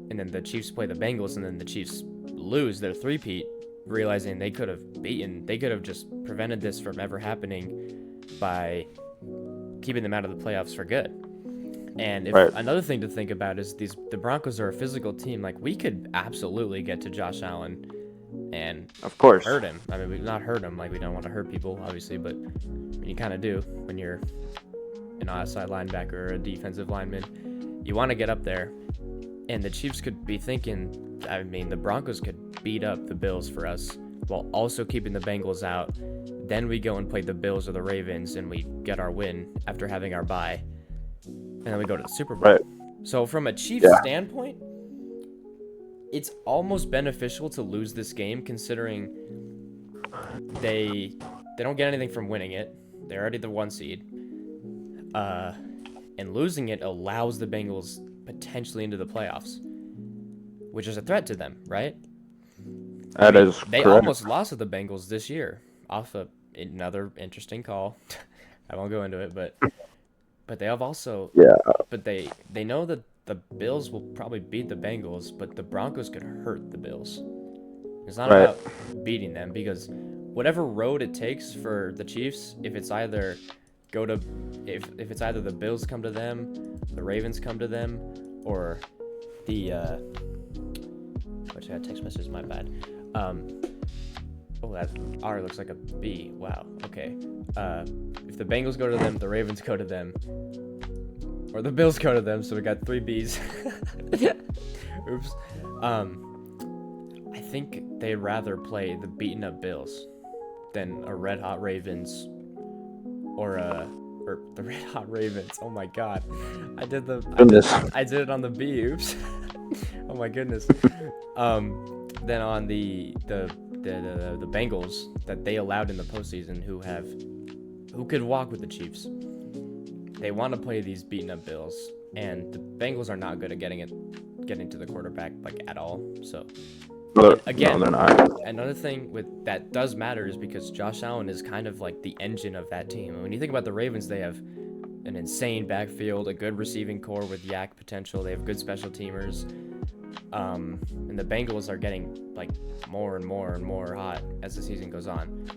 and then the Chiefs play the Bengals, and then the Chiefs lose their three-peat, realizing they could have just prevented this from ever happening by keeping them out of the playoffs for good. And another thing to think about is the Broncos are a physical team. Like, we could absolutely get to Josh Allen and of course hurt him. I mean, we not hurt him, like, we don't want to hurt people, obviously, but you kind of do when you're an outside linebacker or a defensive lineman. You want to get up there, and the Chiefs could be thinking, I mean, the Broncos could beat up the Bills for us while also keeping the Bengals out. Then we go and play the Bills or the Ravens, and we get our win after having our bye. And then we go to the Super Bowl. Right. So from a Chiefs standpoint, it's almost beneficial to lose this game, considering they don't get anything from winning it. They're already the 1 seed. And losing it allows the Bengals potentially into the playoffs, which is a threat to them, right? They almost lost to the Bengals this year off another interesting call. I won't go into it, but they have also but they know that the Bills will probably beat the Bengals, but the Broncos could hurt the Bills. It's not about beating them, because whatever road it takes for the Chiefs, if it's either the Bills come to them, the Ravens come to them, or the which I got text messages, my bad. That R looks like a B. Wow. Okay. If the Bengals go to them, the Ravens go to them, or the Bills go to them. So we got 3 B's. Oops. I think they'd rather play the beaten up Bills than a red hot Ravens, or the red hot Ravens. Oh my God, I did it on the B. Oops. Oh my goodness. Then on the Bengals that they allowed in the postseason, who could walk with the Chiefs. They want to play these beaten up Bills, and the Bengals are not good at getting to the quarterback, like, at all. So again, no, they're not. Another thing that does matter is because Josh Allen is kind of like the engine of that team. And when you think about the Ravens, they have an insane backfield, a good receiving core with yak potential. They have good special teamers. And the Bengals are getting, like, more and more and more hot as the season goes on.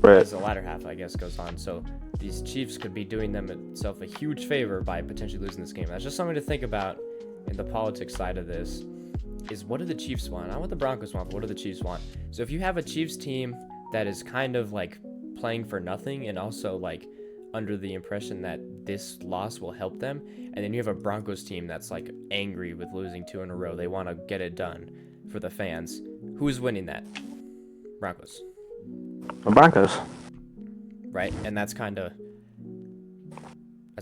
as the latter half, I guess, goes on. So these Chiefs could be doing themselves a huge favor by potentially losing this game. That's just something to think about in the politics side of this. Is what do the Chiefs want? Not what the Broncos want, but what do the Chiefs want? So if you have a Chiefs team that is kind of like playing for nothing and also like under the impression that this loss will help them, and then you have a Broncos team that's like angry with losing 2 in a row, they want to get it done for the fans. Who's winning that? Broncos. The Broncos. Right? And that's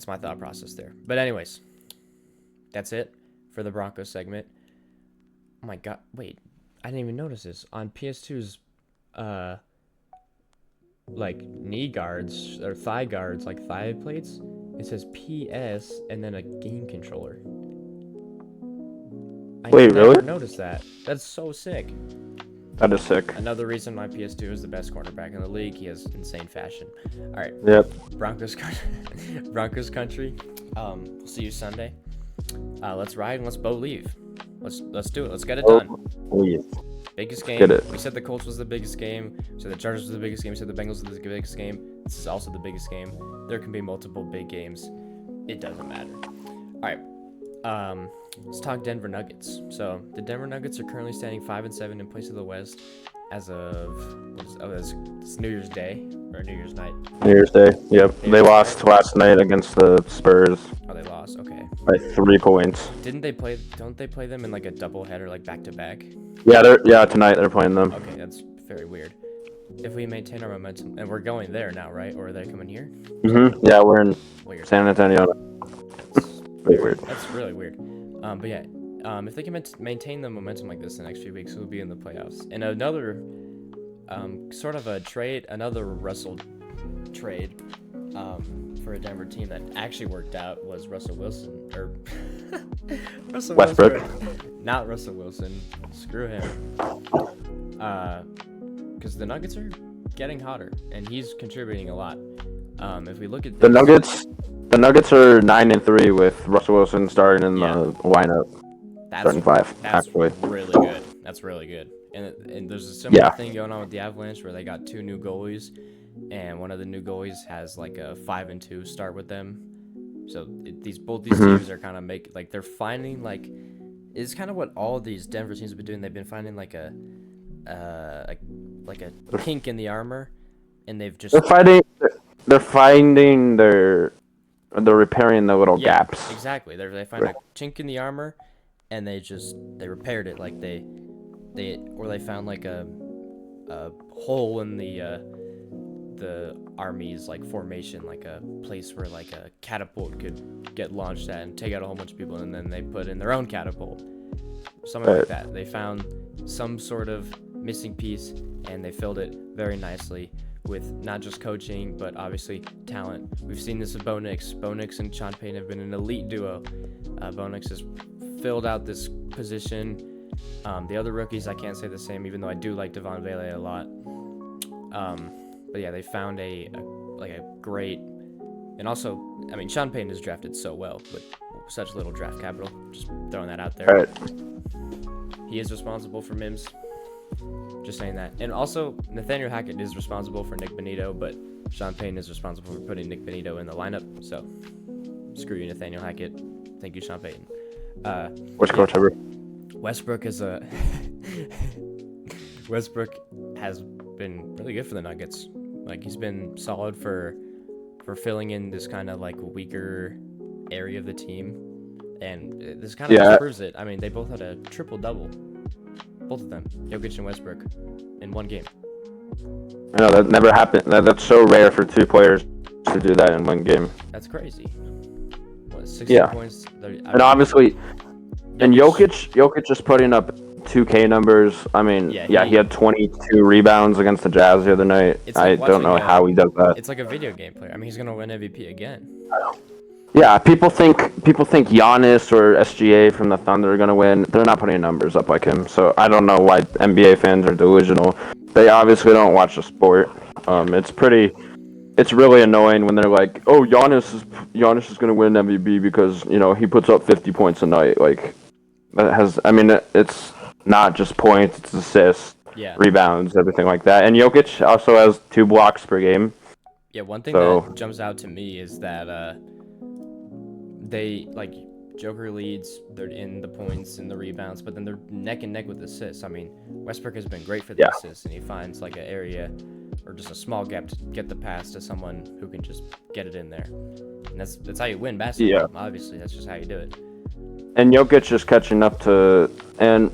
my thought process there. But anyways, that's it for the Broncos segment. Oh my god, wait, I didn't even notice this. On PS2's like knee guards or thigh guards, like thigh plates, it says PS and then a game controller. Wait, never really? Noticed that. That's so sick. That is sick. Another reason why PS2 is the best cornerback in the league. He has insane fashion. All right. Yep. Broncos country. We'll see you Sunday. Let's ride and let's Bo-Lieve. Let's do it. Let's get it done. Please. Biggest game. Get it. We said the Colts was the biggest game. We said the Chargers was the biggest game. We said the Bengals was the biggest game. This is also the biggest game. There can be multiple big games. It doesn't matter. All right. Let's talk Denver Nuggets. So the Denver Nuggets are currently standing 5-7 in place of the West as of it's New Year's Day or New Year's night. New Year's Day. Yep. They lost last night against the Spurs. Oh, they lost. Okay. By 3 points. Don't they play them in like a doubleheader, like back to back? Yeah, tonight they're playing them. Okay, that's very weird. If we maintain our momentum, and we're going there now, right? Or are they coming here? Yeah, we're in Weird. San Antonio. Very weird. That's really weird. But yeah, if they can maintain the momentum like this the next few weeks, we'll be in the playoffs. And another sort of a trade, another Russell trade for a Denver team that actually worked out was Russell Wilson, or Russell Westbrook. Wilson. Not Russell Wilson. Screw him. Because the Nuggets are getting hotter, and he's contributing a lot. If we look at The Nuggets are 9-3 with Russell Wilson starting in the lineup. Starting 5, actually. Really good. That's really good. And there's a similar thing going on with the Avalanche where they got 2 new goalies, and one of the new goalies has like a 5-2 start with them. So both these teams are kind of they're finding it's kind of what all these Denver teams have been doing. They've been finding like a kink in the armor, and they've just they're repairing the little gaps. Exactly. They find a chink in the armor, and they repaired it. Like they found like a hole in the army's like formation, like a place where like a catapult could get launched at and take out a whole bunch of people, and then they put in their own catapult. Something like that. They found some sort of missing piece, and they filled it very nicely with not just coaching, but obviously talent. We've seen this with Bo Nix. Bo Nix and Sean Payton have been an elite duo. Bo Nix has filled out this position. The other rookies, I can't say the same, even though I do like Devon Vele a lot. But yeah, they found a great, and also, I mean, Sean Payton is drafted so well with such little draft capital. Just throwing that out there. Right. He is responsible for Mims. Just saying that. And also, Nathaniel Hackett is responsible for Nick Bonito, but Sean Payton is responsible for putting Nick Bonito in the lineup. So, screw you, Nathaniel Hackett. Thank you, Sean Payton. What's coach ever? Westbrook has been really good for the Nuggets. Like, he's been solid for filling in this kind of like weaker area of the team, and this kind of just proves it. I mean, they both had a triple-double. Both of them, Jokic and Westbrook, in one game. I know, that never happened. That's so rare for 2 players to do that in one game. That's crazy. What, 60 points? And obviously, and Jokic just putting up 2K numbers. I mean, he had 22 rebounds against the Jazz the other night. I don't know how he does that. It's like a video game player. I mean, he's gonna win MVP again. Yeah, people think Giannis or SGA from the Thunder are gonna win. They're not putting numbers up like him. So I don't know why NBA fans are delusional. They obviously don't watch the sport. It's really annoying when they're like, "Oh, Giannis is gonna win MVP because he puts up 50 points a night." Like, it's not just points; it's assists. rebounds, everything like that. And Jokic also has 2 blocks per game. Yeah, one thing So- that jumps out to me is that they like Joker leads, they're in the points and the rebounds, but then they're neck and neck with assists. I mean, Westbrook has been great for the assists, and he finds like an area or just a small gap to get the pass to someone who can just get it in there. And that's how you win basketball. Yeah. Obviously, that's just how you do it. And Jokic is catching up to, and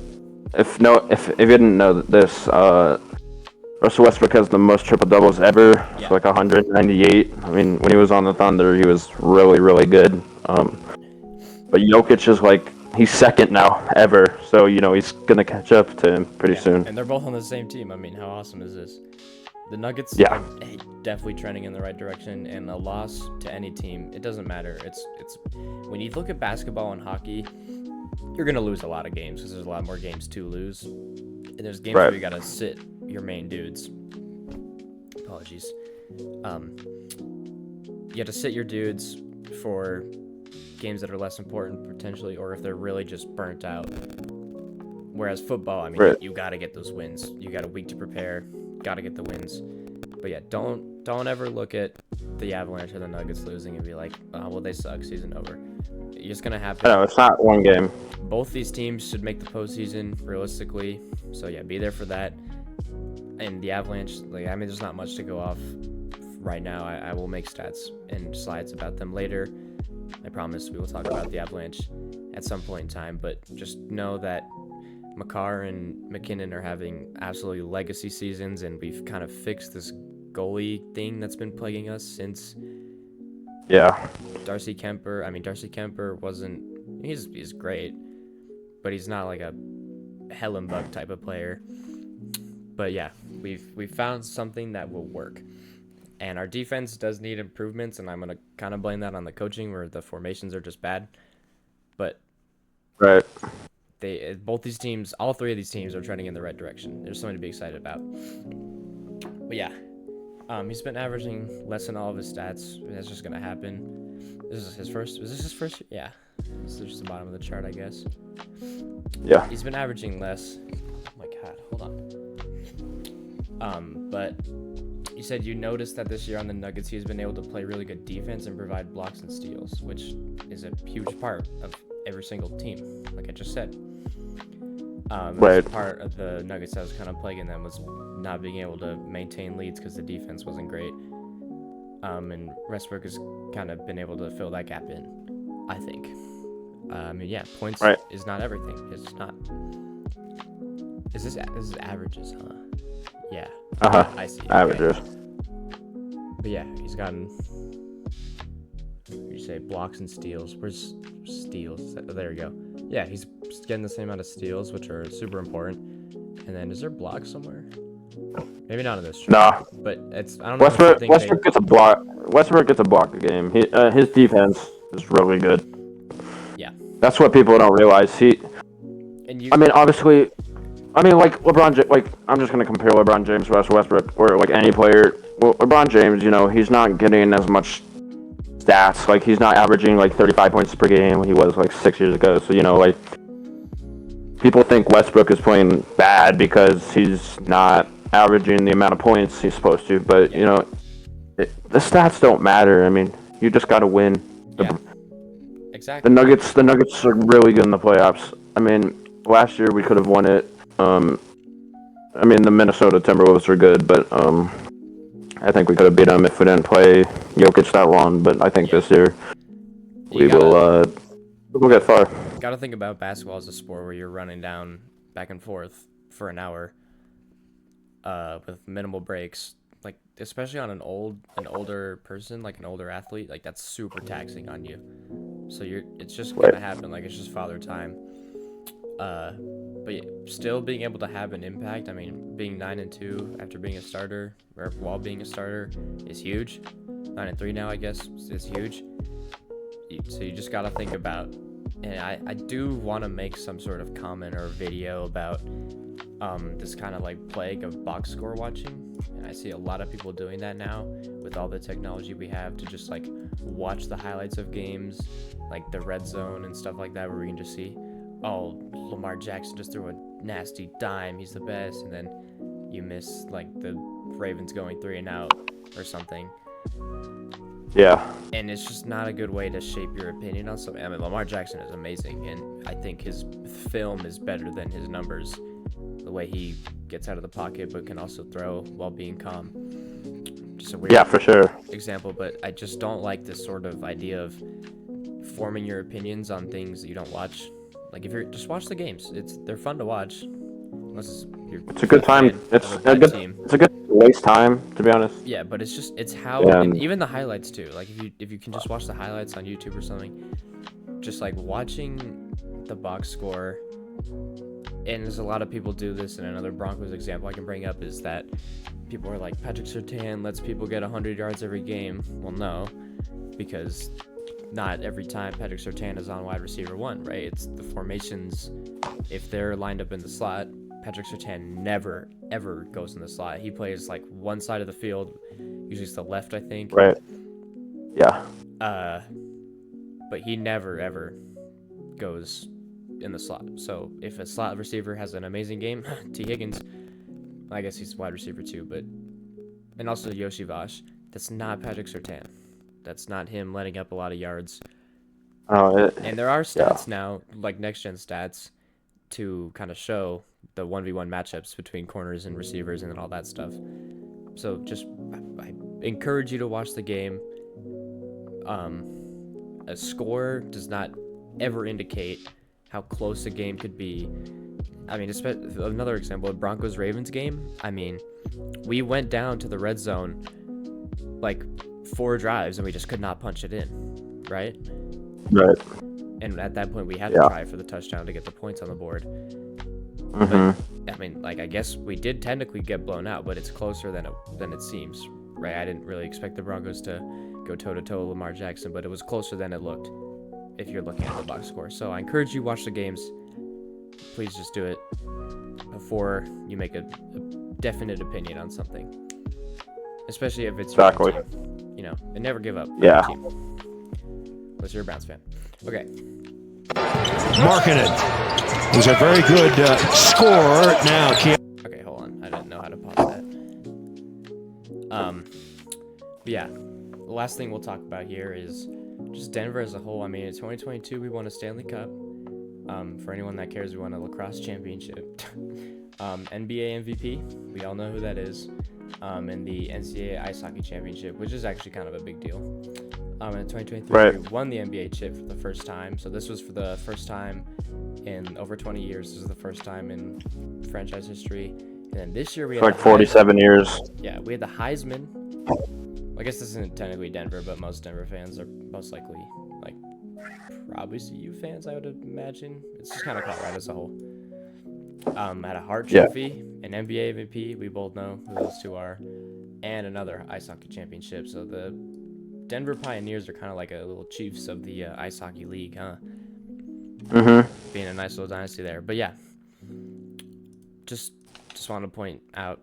if you didn't know this, Russell Westbrook has the most triple doubles ever. Yeah. It's like 198. I mean, when he was on the Thunder, he was really, really good. But Jokic is like, he's second now ever, so he's gonna catch up to him pretty soon. And they're both on the same team. I mean, how awesome is this? The Nuggets Yeah. are definitely trending in the right direction, and a loss to any team, it doesn't matter. It's when you look at basketball and hockey, you're gonna lose a lot of games because there's a lot more games to lose, and there's games where you gotta sit your main dudes. Apologies. You have to sit your dudes for games that are less important potentially, or if they're really just burnt out. Whereas football, I mean, you gotta get those wins. You got a week to prepare. Gotta get the wins. But yeah, don't ever look at the Avalanche or the Nuggets losing and be like, oh, well, they suck, season over. It's just gonna happen. No, it's not one game. Both these teams should make the postseason realistically. So yeah, be there for that. And the Avalanche, there's not much to go off right now. I will make stats and slides about them later. I promise we will talk about the Avalanche at some point in time. But just know that Makar and McKinnon are having absolutely legacy seasons, and we've kind of fixed this goalie thing that's been plaguing us since Darcy Kemper. I mean, Darcy Kemper he's great, but he's not like a Hellenbuck type of player. But yeah, we've found something that will work. And our defense does need improvements, and I'm going to kind of blame that on the coaching where the formations are just bad. But both these teams, all three of these teams are trending in the right direction. There's something to be excited about. But yeah, he's been averaging less than all of his stats. That's just going to happen. Is this his first? Yeah. This is just the bottom of the chart, I guess. Yeah. He's been averaging less. Oh my God, hold on. But you said you noticed that this year on the Nuggets, he's been able to play really good defense and provide blocks and steals, which is a huge part of every single team, like I just said. Part of the Nuggets that was kind of plaguing them was not being able to maintain leads because the defense wasn't great. And Westbrook has kind of been able to fill that gap in, I think. Points is not everything. It's not. This is averages, huh? Yeah. I see. Averages. Okay. But yeah, he's gotten. You say blocks and steals. Where's steals? There you go. Yeah, he's getting the same amount of steals, which are super important. And then, is there blocks somewhere? Maybe not in this chart. Nah. But it's I don't know. Westbrook gets a block. Westbrook gets a block a game. His defense is really good. Yeah. That's what people don't realize. Obviously. Like LeBron, I'm just gonna compare LeBron James to Russell Westbrook, or like any player. Well, LeBron James, he's not getting as much stats. Like, he's not averaging like 35 points per game when he was like 6 years ago. So people think Westbrook is playing bad because he's not averaging the amount of points he's supposed to. But the stats don't matter. I mean, you just gotta win. Exactly. The Nuggets are really good in the playoffs. I mean, last year we could have won it. The Minnesota Timberwolves are good, but I think we could have beat them if we didn't play Jokic that long. But I think this year we'll get far. Gotta think about basketball as a sport where you're running down back and forth for an hour, with minimal breaks. Like, especially on an older person, like an older athlete, like that's super taxing on you. So it's just gonna happen. Like, it's just father time. But still being able to have an impact. I mean, being 9-2 after being a starter, or while being a starter, is huge. 9-3 now, I guess, is huge. So you just gotta think about. And I do want to make some sort of comment or video about this kind of like plague of box score watching. And I see a lot of people doing that now with all the technology we have to just like watch the highlights of games, like the red zone and stuff like that, where we can just see, oh, Lamar Jackson just threw a nasty dime, he's the best. And then you miss like the Ravens going 3-and-out or something. Yeah. And it's just not a good way to shape your opinion on something. I mean, Lamar Jackson is amazing, and I think his film is better than his numbers. The way he gets out of the pocket but can also throw while being calm. Just a weird for sure. example, but I just don't like this sort of idea of forming your opinions on things that you don't watch. Like, if you're just watch the games, they're fun to watch. Unless It's a good time. It's a good waste time, to be honest. Yeah, but it's how, and even the highlights too. Like, if you can just watch the highlights on YouTube or something, just like watching the box score. And there's a lot of people do this, and another Broncos example I can bring up is that people are like, Patrick Surtain lets people get 100 yards every game. Well, no, because not every time Patrick Surtain is on wide receiver 1, right? It's the formations. If they're lined up in the slot, Patrick Surtain never, ever goes in the slot. He plays like one side of the field, usually it's the left, I think. Right. Yeah. But he never, ever goes in the slot. So if a slot receiver has an amazing game, T. Higgins, I guess he's wide receiver too, and also Yoshi Vash, that's not Patrick Surtain. That's not him letting up a lot of yards. And there are stats now, like next-gen stats, to kind of show the 1v1 matchups between corners and receivers and all that stuff. So just, I encourage you to watch the game. A score does not ever indicate how close a game could be. I mean, another example, a Broncos-Ravens game. I mean, we went down to the red zone like 4 drives and we just could not punch it in, right? Right. And at that point, we had to try for the touchdown to get the points on the board. But, I mean, like, I guess we did technically get blown out, but it's closer than it seems, right? I didn't really expect the Broncos to go toe-to-toe with Lamar Jackson, but it was closer than it looked if you're looking at the box score. So I encourage you to watch the games. Please just do it before you make a definite opinion on something, especially if it's your team, you know, and never give up. Yeah. Team. Unless you're a Browns fan. Okay. Marking it. It was a very good score. Now, okay, hold on. I didn't know how to pause that. But yeah, the last thing we'll talk about here is just Denver as a whole. I mean, in 2022, we won a Stanley Cup. For anyone that cares, we won a lacrosse championship. NBA MVP, we all know who that is. And the NCAA ice hockey championship, which is actually kind of a big deal. In 2023, we won the NBA chip for the first time. So this was for the first time in over 20 years. This is the first time in franchise history. And then this year we had 47 years. Yeah, we had the Heisman. I guess this isn't technically Denver, but most Denver fans are most likely like probably CU fans, I would imagine. It's just kind of Colorado as a whole. Had a Hart Trophy, an NBA MVP, we both know who those two are, and another ice hockey championship. So the Denver Pioneers are kind of like a little Chiefs of the ice hockey league, huh? Being a nice little dynasty there. But yeah, just want to point out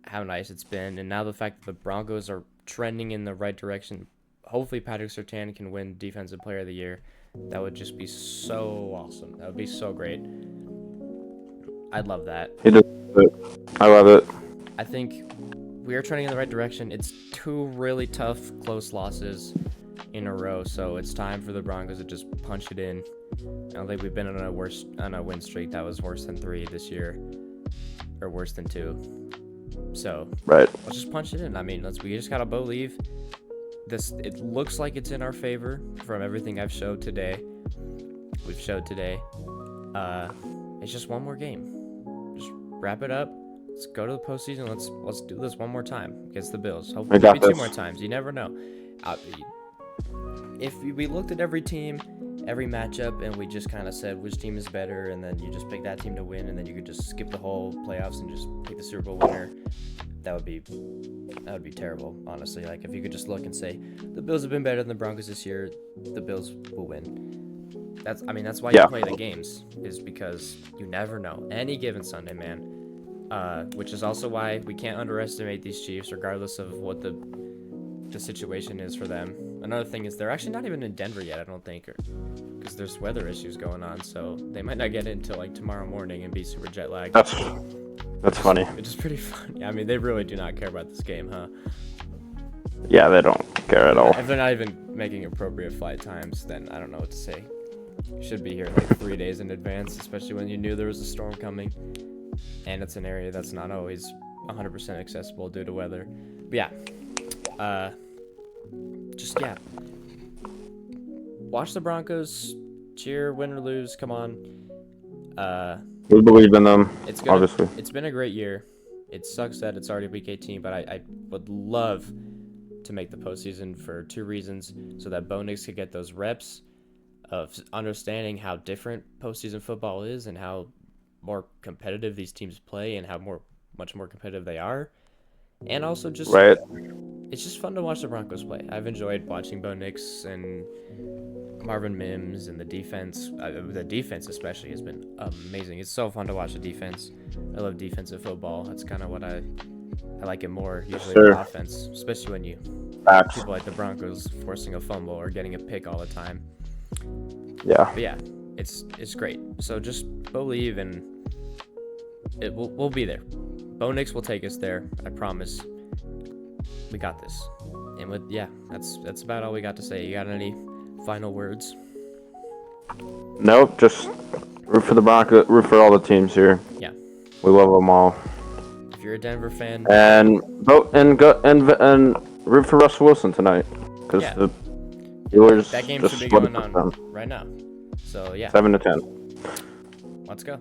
how nice it's been, and now the fact that the Broncos are trending in the right direction. Hopefully Patrick Surtain can win Defensive Player of the Year. That would just be so awesome. That would be so great. I'd love that. I love it. I think we are trending in the right direction. It's 2 really tough, close losses in a row, so it's time for the Broncos to just punch it in. I don't think we've been on a win streak that was worse than 3 this year, or worse than 2. So let's just punch it in. I mean, we just got a Bo-Lieve. It looks like it's in our favor from everything we've showed today. It's just one more game. Just wrap it up. Let's go to the postseason. Let's do this one more time against the Bills. Hopefully, maybe 2 more times. You never know. If we looked at every team, every matchup, and we just kind of said which team is better, and then you just pick that team to win, and then you could just skip the whole playoffs and just pick the Super Bowl winner, that would be terrible, honestly. Like, if you could just look and say the Bills have been better than the Broncos this year, the Bills will win. That's why you play the games, is because you never know. Any given Sunday, man. Which is also why we can't underestimate these Chiefs, regardless of what the situation is for them. Another thing is they're actually not even in Denver yet, I don't think, because there's weather issues going on, so they might not get in until like tomorrow morning and be super jet lagged. That's funny. Which is pretty funny. I mean, they really do not care about this game, huh? Yeah, they don't care at all. If they're not even making appropriate flight times, then I don't know what to say. You should be here like 3 days in advance, especially when you knew there was a storm coming. And it's an area that's not always 100% accessible due to weather. But yeah. Yeah. Watch the Broncos. Cheer, win or lose. Come on. We believe in them, obviously. It's been a great year. It sucks that it's already week 18, but I would love to make the postseason for 2 reasons. So that Bo Nix could get those reps of understanding how different postseason football is and how more competitive these teams play and how much more competitive they are. And also just right. It's just fun to watch the Broncos play. I've enjoyed watching Bo Nix and Marvin Mims and the defense. The defense especially has been amazing. It's so fun to watch the defense. I love defensive football. That's kind of what I like it more usually than offense, especially when you people like the Broncos forcing a fumble or getting a pick all the time. Yeah. But yeah, it's great. So just Bo-Lieve and we'll be there. Bo Nix will take us there. I promise. We got this. And that's about all we got to say. You got any final words? Nope. Just root for the Broncos. Root for all the teams here. Yeah. We love them all. If you're a Denver fan, and vote and root for Russell Wilson tonight because the Steelers that game just should be going on right now. So yeah. 7-10. Let's go.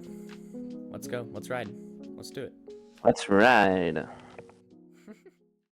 Let's ride. Let's do it. Let's ride.